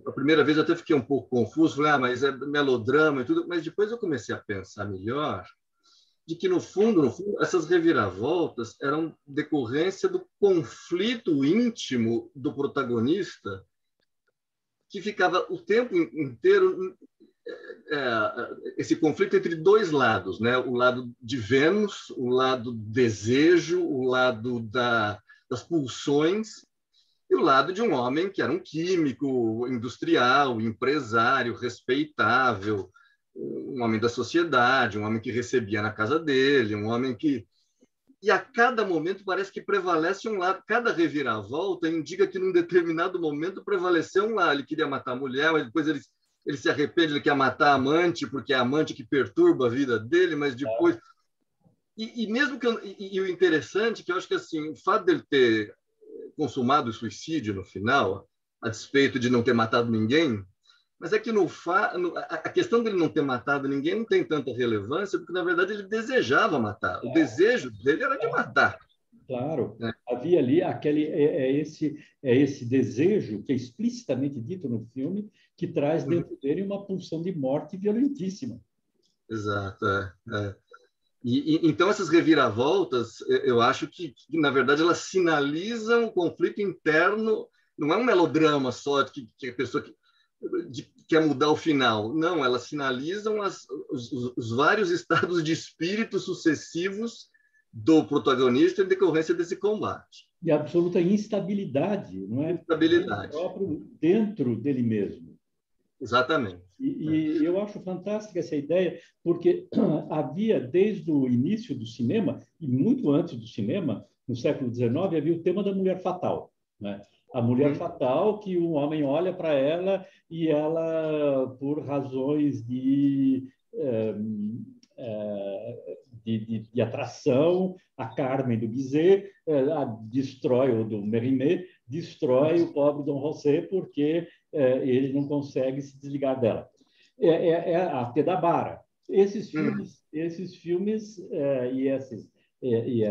Speaker 5: a primeira vez eu até fiquei um pouco confuso, falei, mas é melodrama e tudo, mas depois eu comecei a pensar melhor de que, no fundo, essas reviravoltas eram decorrência do conflito íntimo do protagonista, que ficava o tempo inteiro esse conflito entre dois lados, né? O lado de Vênus, o lado do desejo, o lado das pulsões, e o lado de um homem que era um químico, industrial, empresário, respeitável, um homem da sociedade, um homem que recebia na casa dele, um homem que... E a cada momento parece que prevalece um lado. Cada reviravolta indica que, num determinado momento, prevaleceu um lado. Ele queria matar a mulher, mas depois ele se arrepende, ele quer matar a amante, porque é a amante que perturba a vida dele, mas depois... E mesmo que... E o interessante é que eu acho que, assim, o fato dele ter consumado o suicídio no final, a despeito de não ter matado ninguém, mas é que a questão dele não ter matado ninguém não tem tanta relevância, porque, na verdade, ele desejava matar. O desejo dele era de matar.
Speaker 1: Claro.
Speaker 5: Né?
Speaker 1: Havia ali esse desejo, que é explicitamente dito no filme, que traz dentro dele uma pulsão de morte violentíssima.
Speaker 5: Exato. Então, essas reviravoltas, eu acho que, na verdade, elas sinalizam o conflito interno. Não é um melodrama só que a pessoa quer mudar o final. Não, elas sinalizam os vários estados de espírito sucessivos do protagonista em decorrência desse combate.
Speaker 1: E a absoluta instabilidade, não é?
Speaker 5: Instabilidade.
Speaker 1: Dentro dele mesmo.
Speaker 5: Exatamente.
Speaker 1: E eu acho fantástica essa ideia, porque havia, desde o início do cinema, e muito antes do cinema, no século XIX, havia o tema da mulher fatal, né? A mulher fatal, que o homem olha para ela e ela, por razões de atração, a Carmen do Bizet destrói, ou do Mérimée, destrói o pobre Dom José porque ele não consegue se desligar dela. É a Tedabara. Esses filmes e e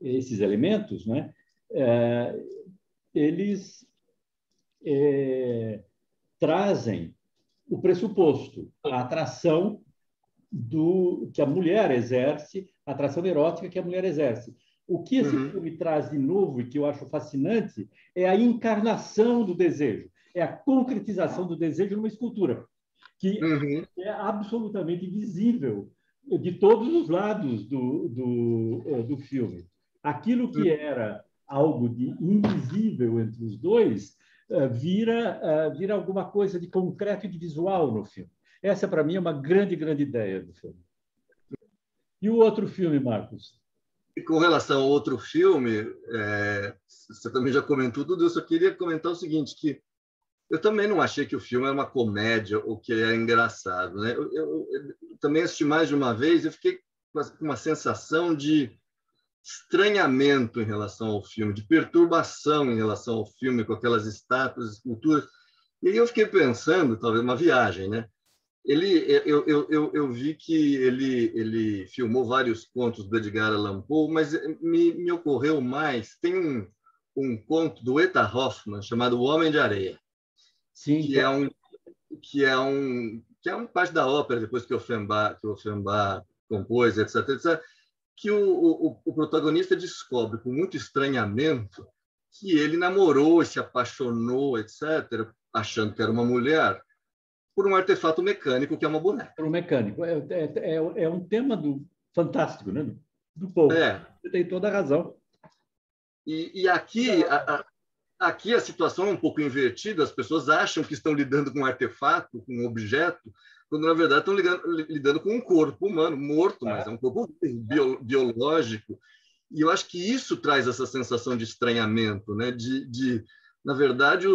Speaker 1: esses elementos, né, eles trazem o pressuposto, a atração que a mulher exerce, a atração erótica que a mulher exerce. O que esse filme traz de novo e que eu acho fascinante é a encarnação do desejo, é a concretização do desejo numa escultura, que é absolutamente visível de todos os lados do filme. Aquilo que era algo de invisível entre os dois vira alguma coisa de concreto e de visual no filme. Essa, para mim, é uma grande, grande ideia do filme. E o outro filme, Marcos?
Speaker 5: E com relação ao outro filme, você também já comentou tudo isso, eu queria comentar o seguinte, que eu também não achei que o filme era uma comédia ou que era engraçado, né? Eu também assisti mais de uma vez e fiquei com uma sensação de estranhamento em relação ao filme, de perturbação em relação ao filme, com aquelas estátuas, esculturas. E aí eu fiquei pensando, talvez uma viagem, né? Eu vi que ele filmou vários contos do Edgar Allan Poe, mas me ocorreu mais, tem um conto do Eta Hoffmann chamado O Homem de Areia.
Speaker 1: Sim,
Speaker 5: que é uma parte da ópera depois que o Offenbach compôs, etc, etc, que o protagonista descobre com muito estranhamento que ele namorou e se apaixonou, etc, achando que era uma mulher, por um artefato mecânico que é uma boneca.
Speaker 1: Por um mecânico. É um tema fantástico, né? Do Poe. Você tem toda a razão.
Speaker 5: E aqui a situação é um pouco invertida, as pessoas acham que estão lidando com um artefato, com um objeto, quando, na verdade, estão lidando com um corpo humano, morto, mas é um corpo biológico. E eu acho que isso traz essa sensação de estranhamento, né? Na verdade,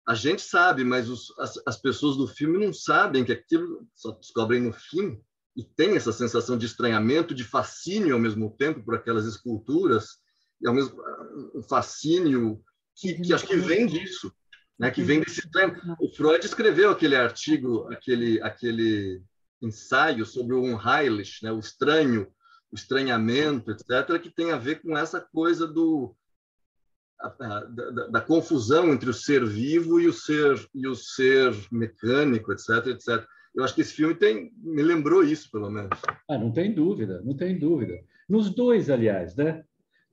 Speaker 5: a gente sabe, mas as pessoas do filme não sabem que aquilo só descobrem no fim, e tem essa sensação de estranhamento, de fascínio ao mesmo tempo por aquelas esculturas, e ao mesmo um fascínio que acho que vem disso, né? Que vem desse tempo. O Freud escreveu aquele artigo, aquele ensaio sobre o Unheimlich, né? O estranho, o estranhamento, etc., que tem a ver com essa coisa da confusão entre o ser vivo e o ser mecânico, etc., etc. Eu acho que esse filme me lembrou isso, pelo menos.
Speaker 1: Não tem dúvida, não tem dúvida. Nos dois, aliás, né?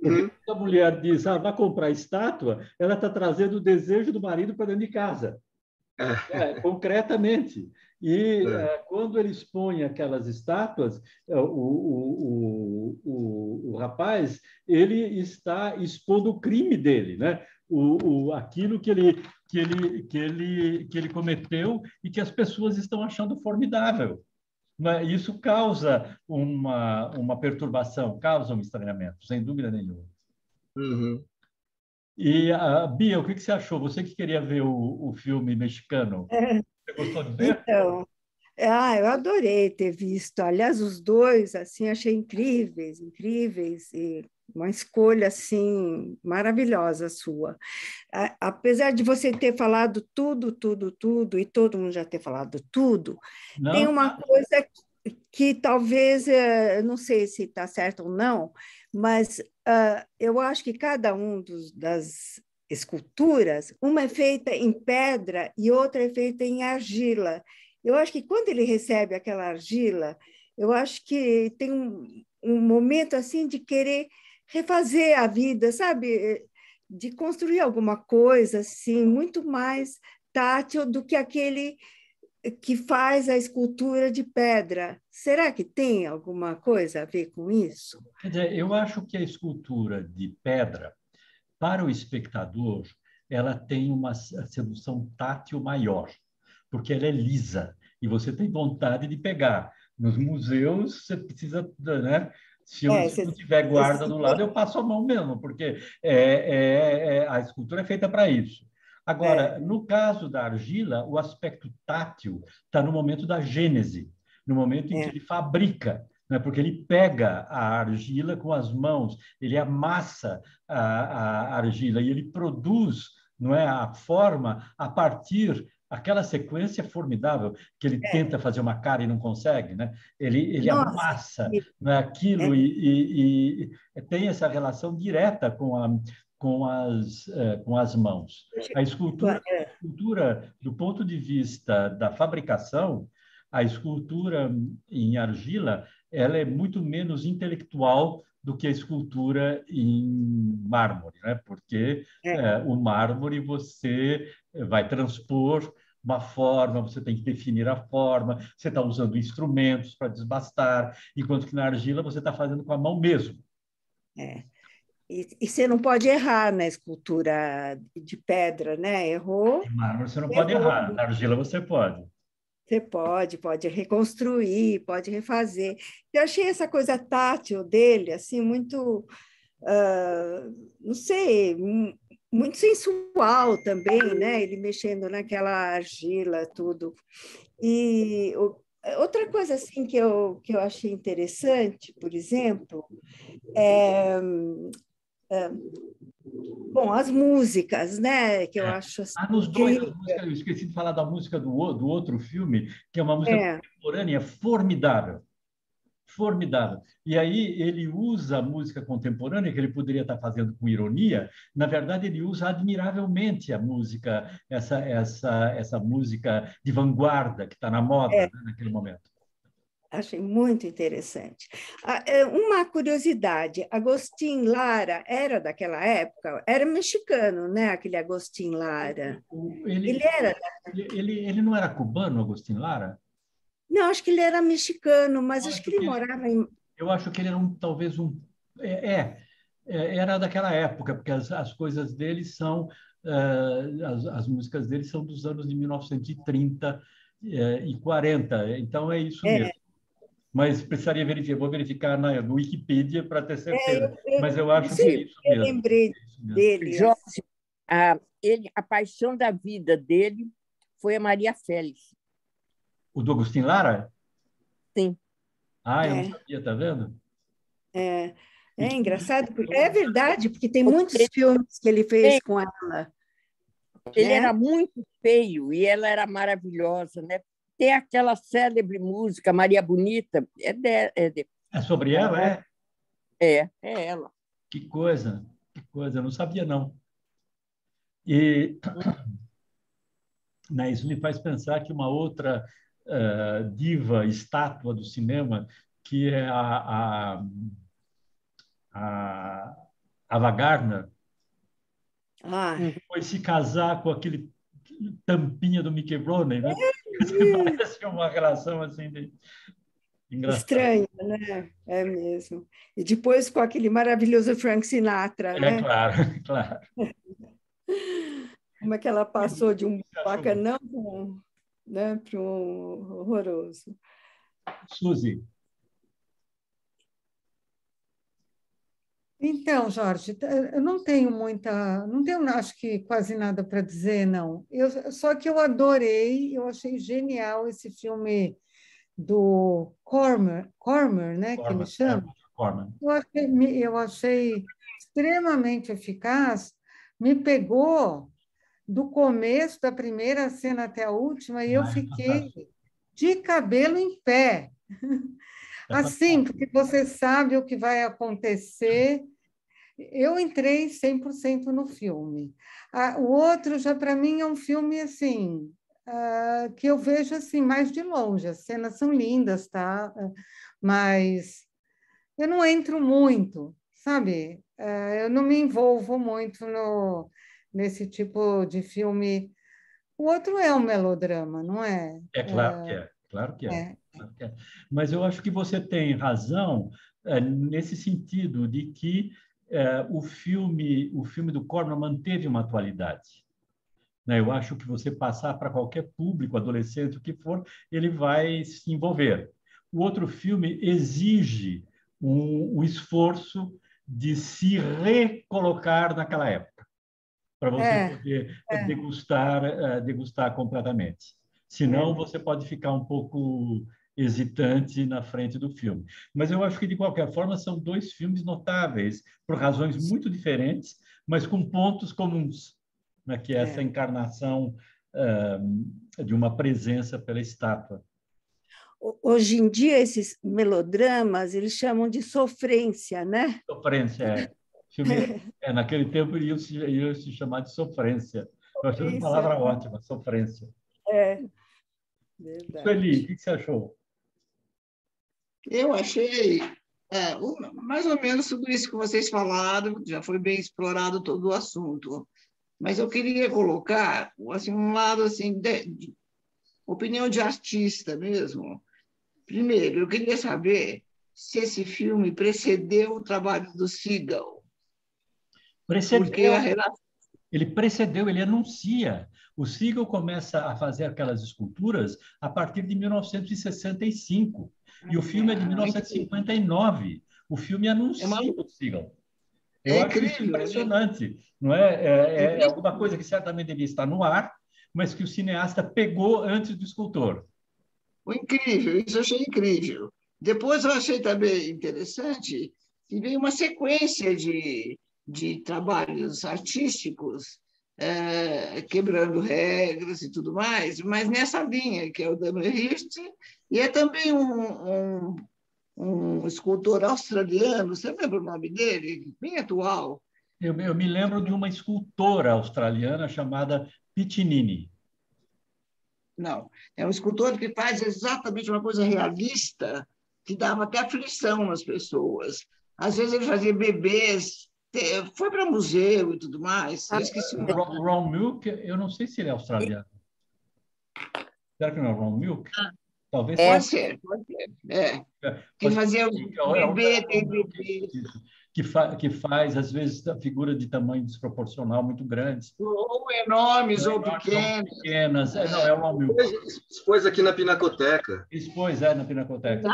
Speaker 1: Porque quando a mulher diz, vai comprar estátua, ela está trazendo o desejo do marido para dentro de casa. Concretamente. E quando ele expõe aquelas estátuas, o rapaz ele está expondo o crime dele, né? Aquilo que ele cometeu e que as pessoas estão achando formidável. Isso causa uma perturbação, causa um estranhamento, sem dúvida nenhuma. E, Bia, o que você achou? Você que queria ver o filme mexicano, você gostou de ver?
Speaker 4: Então, eu adorei ter visto. Aliás, os dois, assim, achei incríveis, incríveis, e uma escolha, assim, maravilhosa sua. Apesar de você ter falado tudo, e todo mundo já ter falado tudo, tem uma coisa que talvez, não sei se está certo ou não, mas eu acho que cada um das esculturas, uma é feita em pedra e outra é feita em argila. Eu acho que quando ele recebe aquela argila, eu acho que tem um momento assim de querer refazer a vida, sabe? De construir alguma coisa assim, muito mais tátil do que aquele que faz a escultura de pedra. Será que tem alguma coisa a ver com isso?
Speaker 1: Quer dizer, eu acho que a escultura de pedra, para o espectador, ela tem uma sedução tátil maior, porque ela é lisa e você tem vontade de pegar. Nos museus, você precisa, né? Se não tiver guarda do lado, eu passo a mão mesmo, porque a escultura é feita para isso. Agora, no caso da argila, o aspecto tátil está no momento da gênese, no momento em que ele fabrica, né? Porque ele pega a argila com as mãos, ele amassa a argila e ele produz, não é, a forma a partir Aquela sequência é formidável, que ele tenta fazer uma cara e não consegue, né? Ele
Speaker 4: Nossa,
Speaker 1: amassa, né,
Speaker 4: é,
Speaker 1: aquilo e tem essa relação direta com as mãos. A escultura, do ponto de vista da fabricação, a escultura em argila, ela é muito menos intelectual do que a escultura em mármore, né? Porque o mármore você vai transpor uma forma, você tem que definir a forma, você está usando instrumentos para desbastar, enquanto que na argila você está fazendo com a mão mesmo.
Speaker 4: E você não pode errar na escultura de pedra, né? Errou,
Speaker 1: Em mármore você não pode
Speaker 4: errou.
Speaker 1: errar, na argila você pode.
Speaker 4: Você pode reconstruir, pode refazer. Eu achei essa coisa tátil dele, assim, muito, não sei, muito sensual também, né? Ele mexendo naquela argila, tudo. E outra coisa assim que eu achei interessante, por exemplo, bom, as músicas, né? Que eu acho assim,
Speaker 1: nos dois, as
Speaker 4: incrível.
Speaker 1: músicas, eu esqueci de falar da música do outro filme, que é uma música
Speaker 4: É,
Speaker 1: contemporânea formidável. Formidável. E aí ele usa a música contemporânea, que ele poderia estar fazendo com ironia, na verdade ele usa admiravelmente a música, essa música de vanguarda que está na moda, né, naquele momento.
Speaker 4: achei muito interessante. Uma curiosidade, Agostinho Lara era daquela época? Era mexicano, né? Aquele Agostinho Lara. Ele era...
Speaker 1: Ele não era cubano, Agostinho Lara?
Speaker 4: Não, acho que ele era mexicano,
Speaker 1: Eu
Speaker 4: mas acho
Speaker 1: acho
Speaker 4: que ele
Speaker 1: que
Speaker 4: morava em...
Speaker 1: eu acho que ele era talvez um. Era daquela época, porque as coisas dele são. As músicas dele são dos anos de 1930 e 40, então é isso mesmo. Mas precisaria verificar, vou verificar no Wikipedia para ter certeza, mas eu acho que é
Speaker 4: sim,
Speaker 1: isso
Speaker 4: eu
Speaker 1: mesmo.
Speaker 4: lembrei dele.
Speaker 3: Jorge, a paixão da vida dele foi a Maria Félix.
Speaker 1: O do Agostinho Lara?
Speaker 3: Sim.
Speaker 1: Eu não sabia, tá vendo?
Speaker 4: É engraçado, porque é verdade, porque tem muitos filmes que ele fez com ela.
Speaker 3: Ele era muito feio e ela era maravilhosa, né? Tem aquela célebre música, Maria Bonita,
Speaker 1: É sobre ela, é?
Speaker 3: É ela.
Speaker 1: Que coisa, eu não sabia, não. E né, isso me faz pensar que uma outra diva, estátua do cinema, que é a Ava Gardner, foi se casar com aquele tampinha do Mickey Rooney, né? Parece uma relação assim engraçada.
Speaker 4: Estranho, né? É mesmo. E depois com aquele maravilhoso Frank Sinatra, né?
Speaker 1: Claro, claro.
Speaker 4: Como é que ela passou de um bacanão para um horroroso.
Speaker 1: Suzy.
Speaker 6: Então, Jorge, eu não tenho acho que quase nada para dizer, não. Só que eu adorei, eu achei genial esse filme do Corman, né, que ele chama.
Speaker 1: Corman.
Speaker 6: Eu achei extremamente eficaz, me pegou do começo da primeira cena até a última e eu fiquei de cabelo em pé. Assim, porque você sabe o que vai acontecer. Eu entrei 100% no filme. O outro, já para mim, é um filme assim, que eu vejo assim mais de longe. As cenas são lindas, tá? Mas eu não entro muito, sabe? Eu não me envolvo muito nesse tipo de filme. O outro é um melodrama, não é?
Speaker 1: Claro que é, claro que é. Mas eu acho que você tem razão nesse sentido de que o filme do Corman manteve uma atualidade. Né? Eu acho que você passar para qualquer público, adolescente, o que for, ele vai se envolver. O outro filme exige um esforço de se recolocar naquela época, para você poder degustar completamente. Senão, você pode ficar um pouco hesitante na frente do filme. Mas eu acho que, de qualquer forma, são dois filmes notáveis, por razões muito diferentes, mas com pontos comuns, né? Que é essa encarnação de uma presença pela estátua.
Speaker 4: Hoje em dia, esses melodramas, eles chamam de sofrência, né?
Speaker 1: Sofrência, filme, naquele tempo ia se chamar de sofrência. Eu achei uma palavra ótima, sofrência.
Speaker 4: É, verdade.
Speaker 1: Sueli, o que você achou?
Speaker 7: Eu achei mais ou menos tudo isso que vocês falaram, já foi bem explorado todo o assunto. Mas eu queria colocar assim, um lado assim, de opinião de artista mesmo. Primeiro, eu queria saber se esse filme precedeu o trabalho do Seagal. Porque a relação...
Speaker 1: Ele precedeu, ele anuncia. O Seagal começa a fazer aquelas esculturas a partir de 1965. E o filme é de 1959. O filme anuncia o Seagal. Eu acho isso impressionante. Não é? É alguma coisa que certamente devia estar no ar, mas que o cineasta pegou antes do escultor.
Speaker 7: Incrível, isso eu achei incrível. Depois eu achei também interessante que veio uma sequência de trabalhos artísticos, quebrando regras e tudo mais, mas nessa linha, que é o Damien Hirst, e é também um escultor australiano, você lembra o nome dele? Bem atual.
Speaker 1: Eu me lembro de uma escultora australiana chamada Piccinini.
Speaker 7: Não, é um escultor que faz exatamente uma coisa realista, que dava até aflição nas pessoas. Às vezes ele fazia bebês, foi para museu e tudo mais. Eu esqueci o nome.
Speaker 1: Ron Milk, eu não sei se ele é australiano. Será que não é Ron Milk? Talvez
Speaker 7: pode ser. Que fazia bebê, tem bebê.
Speaker 1: Que faz, às vezes, a figura de tamanho desproporcional muito grandes.
Speaker 7: Ou enormes ou pequenas.
Speaker 1: Não, é o Ron Milk.
Speaker 5: Expôs aqui na Pinacoteca.
Speaker 1: Expôs, na Pinacoteca.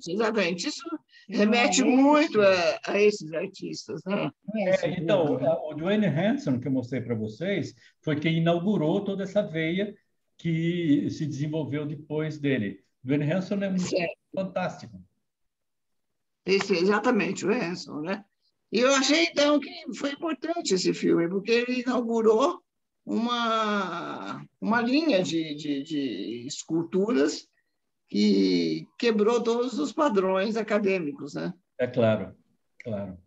Speaker 7: Exatamente. Isso remete muito a esses artistas, né?
Speaker 1: Então, o Dwayne Hanson, que eu mostrei para vocês, foi quem inaugurou toda essa veia que se desenvolveu depois dele. Dwayne Hanson é fantástico.
Speaker 7: Exatamente, o Hanson, né? E eu achei, então, que foi importante esse filme, porque ele inaugurou uma linha de esculturas que quebrou todos os padrões acadêmicos, né?
Speaker 1: É claro, claro.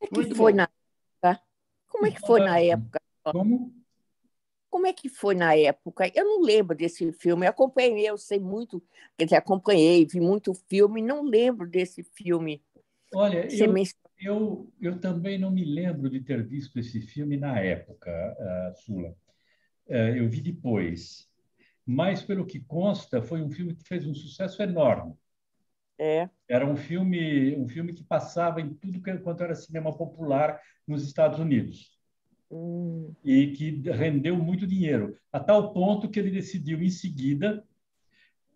Speaker 3: Como é que foi na época? Como é que foi na época? Como é que foi na época? Eu não lembro desse filme. Eu acompanhei, eu sei muito, quer dizer, acompanhei, vi muito filme, não lembro desse filme.
Speaker 1: Olha, eu também não me lembro de ter visto esse filme na época, Sula. Eu vi depois. Mas, pelo que consta, foi um filme que fez um sucesso enorme. Era um filme que passava em tudo quanto era cinema popular nos Estados Unidos. E que rendeu muito dinheiro, a tal ponto que ele decidiu, em seguida,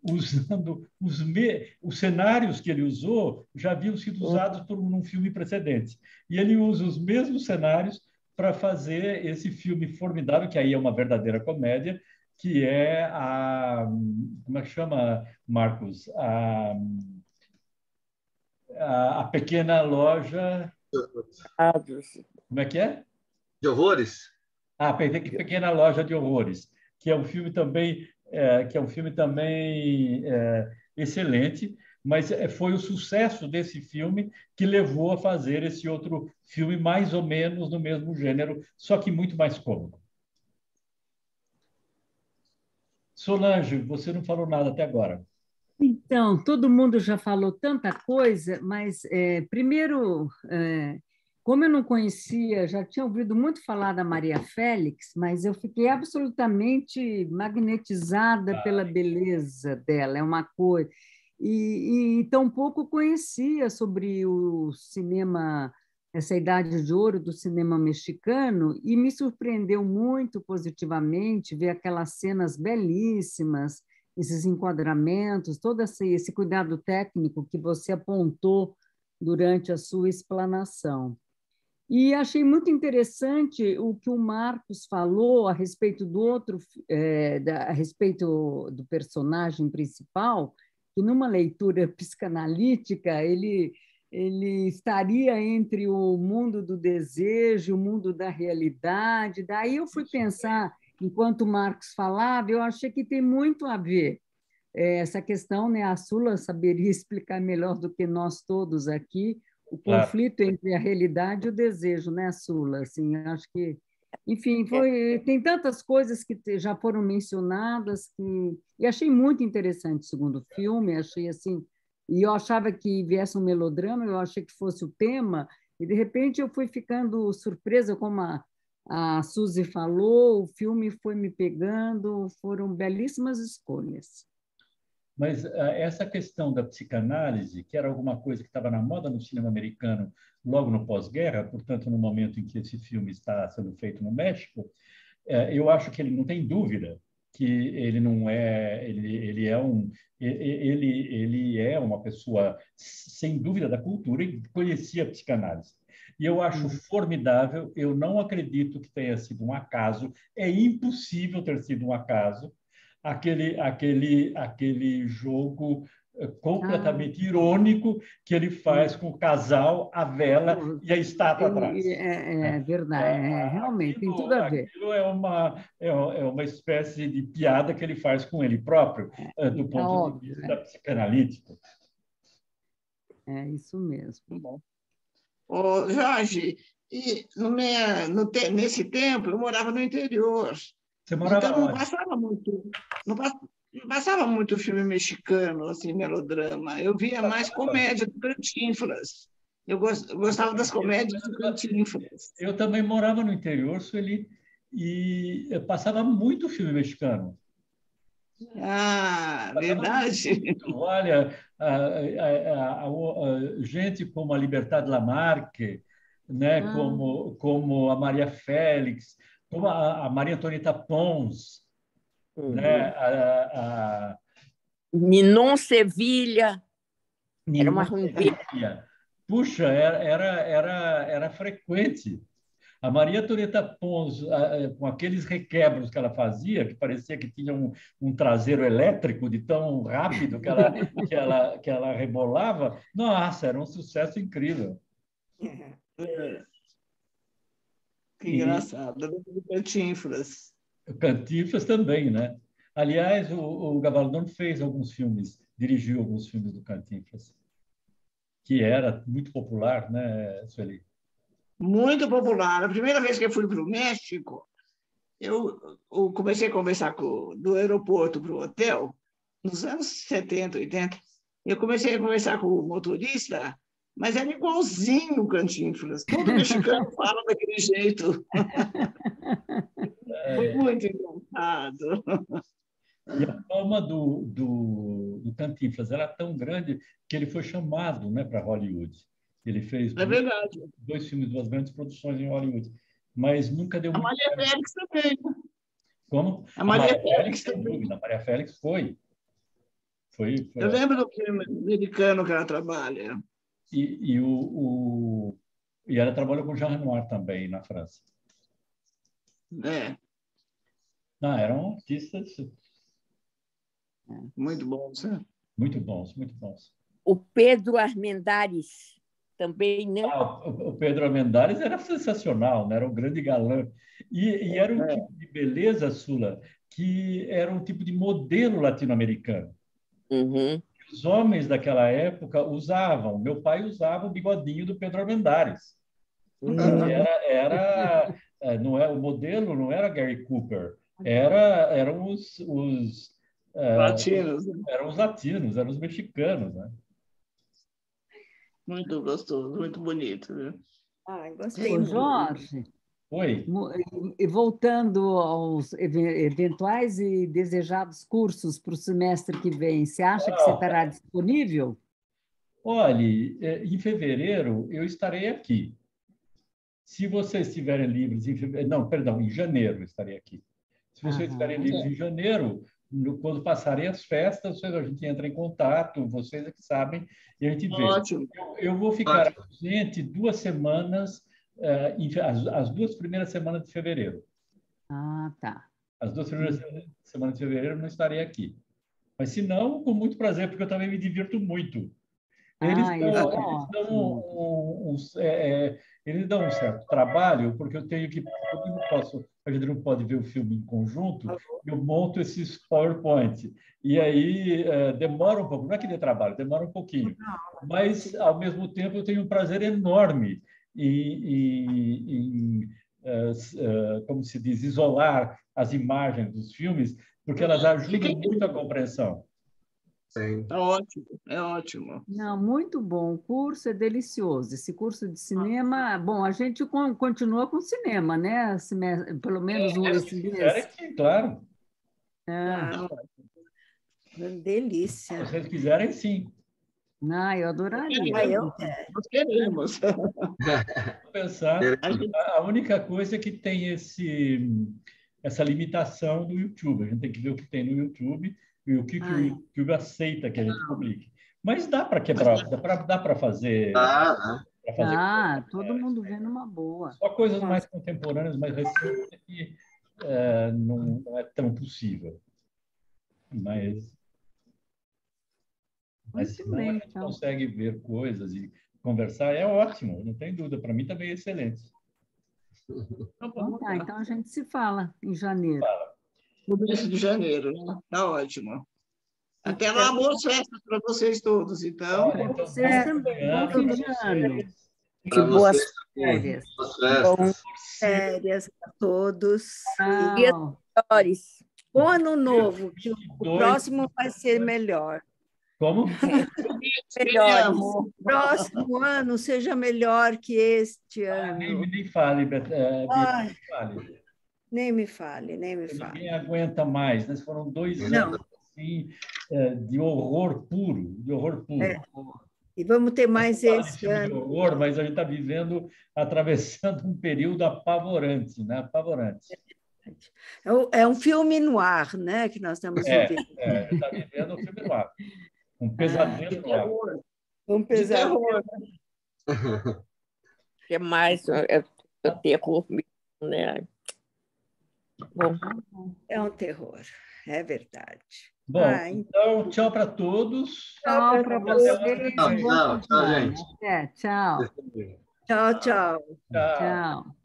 Speaker 1: usando os cenários que ele usou, já haviam sido usados por um filme precedente. E ele usa os mesmos cenários para fazer esse filme formidável, que aí é uma verdadeira comédia, que é como é que chama, Marcos? A Pequena Loja... Como é que é?
Speaker 5: De horrores?
Speaker 1: Pequena Loja de Horrores, que é um filme também excelente, mas foi o sucesso desse filme que levou a fazer esse outro filme mais ou menos no mesmo gênero, só que muito mais cômico. Solange, você não falou nada até agora.
Speaker 6: Então, todo mundo já falou tanta coisa, mas primeiro, como eu não conhecia, já tinha ouvido muito falar da Maria Félix, mas eu fiquei absolutamente magnetizada pela beleza dela, é uma coisa. E tão pouco conhecia sobre o cinema, essa idade de ouro do cinema mexicano, e me surpreendeu muito positivamente ver aquelas cenas belíssimas, esses enquadramentos, todo esse cuidado técnico que você apontou durante a sua explanação. E achei muito interessante o que o Marcos falou a respeito a respeito do personagem principal, que numa leitura psicanalítica ele estaria entre o mundo do desejo, o mundo da realidade. Daí eu fui pensar
Speaker 8: enquanto o Marcos falava, eu achei que tem muito a ver essa questão, né? A Sula saberia explicar melhor do que nós todos aqui o conflito entre a realidade e o desejo, né, Sula? Assim, acho que, enfim, tem tantas coisas que já foram mencionadas e achei muito interessante o segundo filme, achei assim, e eu achava que viesse um melodrama, eu achei que fosse o tema, e de repente eu fui ficando surpresa, como a Suzy falou, o filme foi me pegando, foram belíssimas escolhas.
Speaker 1: Mas essa questão da psicanálise, que era alguma coisa que estava na moda no cinema americano logo no pós-guerra, portanto, no momento em que esse filme está sendo feito no México, eu acho que ele não tem dúvida que ele não é, ele é uma pessoa sem dúvida da cultura e conhecia a psicanálise. E eu acho formidável, eu não acredito que tenha sido um acaso, é impossível ter sido um acaso, aquele jogo completamente irônico que ele faz com o casal, a vela e a estátua atrás.
Speaker 8: É verdade, realmente, tem tudo a ver.
Speaker 1: Aquilo é uma espécie de piada que ele faz com ele próprio, do ponto de vista psicanalítico.
Speaker 8: É isso mesmo.
Speaker 7: Ô, Jorge, e nesse tempo eu morava no interior.
Speaker 1: Você morava
Speaker 7: então não passava muito filme mexicano, assim, melodrama. Eu via mais comédia do Cantinflas. Eu gostava das comédias do Cantinflas.
Speaker 1: Eu também morava no interior, Sueli, e passava muito filme mexicano.
Speaker 7: Ah, verdade.
Speaker 1: Olha, gente como a Libertad Lamarque, né? Como a Maria Félix, como a Maria Antonieta Pons, né?
Speaker 3: Ninon Sevilha, era uma rumbeira.
Speaker 1: Puxa, era frequente. A Maria Antonieta Pons, com aqueles requebros que ela fazia, que parecia que tinha um traseiro elétrico de tão rápido que ela rebolava, nossa, era um sucesso incrível.
Speaker 7: Que engraçado. O Cantinflas.
Speaker 1: O Cantinflas também, né? Aliás, o Gavaldon fez alguns filmes, dirigiu alguns filmes do Cantinflas, que era muito popular, né, Sueli?
Speaker 7: Muito popular. A primeira vez que eu fui para o México, eu comecei a conversar do aeroporto para o hotel, nos anos 70, 80. Eu comecei a conversar com o motorista, mas era igualzinho o Cantinflas. Todo mexicano fala daquele jeito. Foi muito engraçado.
Speaker 1: E a fama do Cantinflas era tão grande que ele foi chamado, né, para Hollywood. Ele fez dois filmes, duas grandes produções em Hollywood, mas nunca deu muito
Speaker 7: certo. A Maria Félix também.
Speaker 1: Como?
Speaker 7: A Maria Félix
Speaker 1: sem dúvida. A Maria Félix foi.
Speaker 7: Eu lembro do filme americano que ela trabalha.
Speaker 1: E ela trabalhou com Jean Renoir também, na França. Eram artistas...
Speaker 7: Muito bons, né?
Speaker 1: Muito bons, muito bons.
Speaker 3: O Pedro Armendáriz também, né?
Speaker 1: O Pedro Armendáriz era sensacional, né? Era um grande galã. E era um tipo de beleza, Sula, que era um tipo de modelo latino-americano. Os homens daquela época usavam. Meu pai usava o bigodinho do Pedro Armendáriz. O modelo não era Gary Cooper, eram os
Speaker 7: latinos.
Speaker 1: Eram os latinos, eram os mexicanos, né?
Speaker 7: Muito gostoso, muito bonito. Viu?
Speaker 4: Gostei
Speaker 8: muito. Jorge,
Speaker 1: oi.
Speaker 8: E voltando aos eventuais e desejados cursos para o semestre que vem, você acha que você estará disponível?
Speaker 1: Olhe, em fevereiro eu estarei aqui. Se vocês estiverem livres em janeiro eu estarei aqui. Se vocês estiverem livres em janeiro, quando passarem as festas, a gente entra em contato, vocês é que sabem, e a gente vê.
Speaker 7: Ótimo.
Speaker 1: Eu vou ficar ausente 2 semanas, as 2 primeiras semanas de fevereiro.
Speaker 8: Tá.
Speaker 1: As 2 primeiras semanas de fevereiro eu não estarei aqui. Mas, se não, com muito prazer, porque eu também me divirto muito. Eles dão um certo trabalho, porque eu não posso a gente não pode ver o filme em conjunto, eu monto esses PowerPoint. E aí demora um pouco, não é que dê trabalho, demora um pouquinho. Mas, ao mesmo tempo, eu tenho um prazer enorme em como se diz, isolar as imagens dos filmes, porque elas ajudam muito a compreensão.
Speaker 5: Sim.
Speaker 7: É ótimo, é ótimo.
Speaker 8: Não, muito bom. O curso é delicioso. Esse curso de cinema, bom, a gente continua com cinema, né? Pelo menos esse mês.
Speaker 1: Sim, claro.
Speaker 4: Uma delícia.
Speaker 1: Se vocês quiserem, sim.
Speaker 8: Eu adoraria.
Speaker 7: Nós queremos.
Speaker 1: Pensar, a única coisa é que tem essa limitação do YouTube. A gente tem que ver o que tem no YouTube e o que o YouTube aceita que a gente publique. Mas dá para quebrar, dá para fazer.
Speaker 8: Todo mundo vê numa boa.
Speaker 1: Só coisas mais contemporâneas, mais recentes, que não é tão possível. Mas se não, a gente consegue ver coisas e conversar, é ótimo, não tem dúvida. Para mim também é excelente.
Speaker 8: Então a gente se fala em janeiro.
Speaker 7: No mês de janeiro, né? Tá ótimo. Até lá, boas festas para vocês todos, então.
Speaker 8: Para vocês também. Bom fim de ano.
Speaker 5: Para
Speaker 3: boas
Speaker 5: vocês também.
Speaker 3: férias.
Speaker 5: Boas festas.
Speaker 4: Boas férias a todos.
Speaker 3: Melhores.
Speaker 4: Bom ano novo, que o próximo vai ser melhor.
Speaker 1: Como?
Speaker 3: Melhores.
Speaker 4: O próximo ano seja melhor que este ano.
Speaker 1: Nem fale,
Speaker 4: Nem me fale, nem me fale.
Speaker 1: Ninguém aguenta mais, né? Foram 2 anos assim, de horror puro, de horror puro.
Speaker 4: E vamos ter mais esse ano.
Speaker 1: De horror, mas a gente está atravessando um período apavorante, né? Apavorante.
Speaker 4: É um filme no ar, né, que nós estamos vivendo.
Speaker 1: A gente está vivendo um filme no ar. Um pesadelo no ar.
Speaker 4: Um pesadelo.
Speaker 3: É mais é terror mesmo, né? Bom.
Speaker 4: É um terror, é verdade.
Speaker 1: Bom, então, tchau para todos.
Speaker 8: Tchau para vocês.
Speaker 5: Tchau, gente.
Speaker 8: Tchau.
Speaker 4: Tchau, tchau.
Speaker 8: Tchau.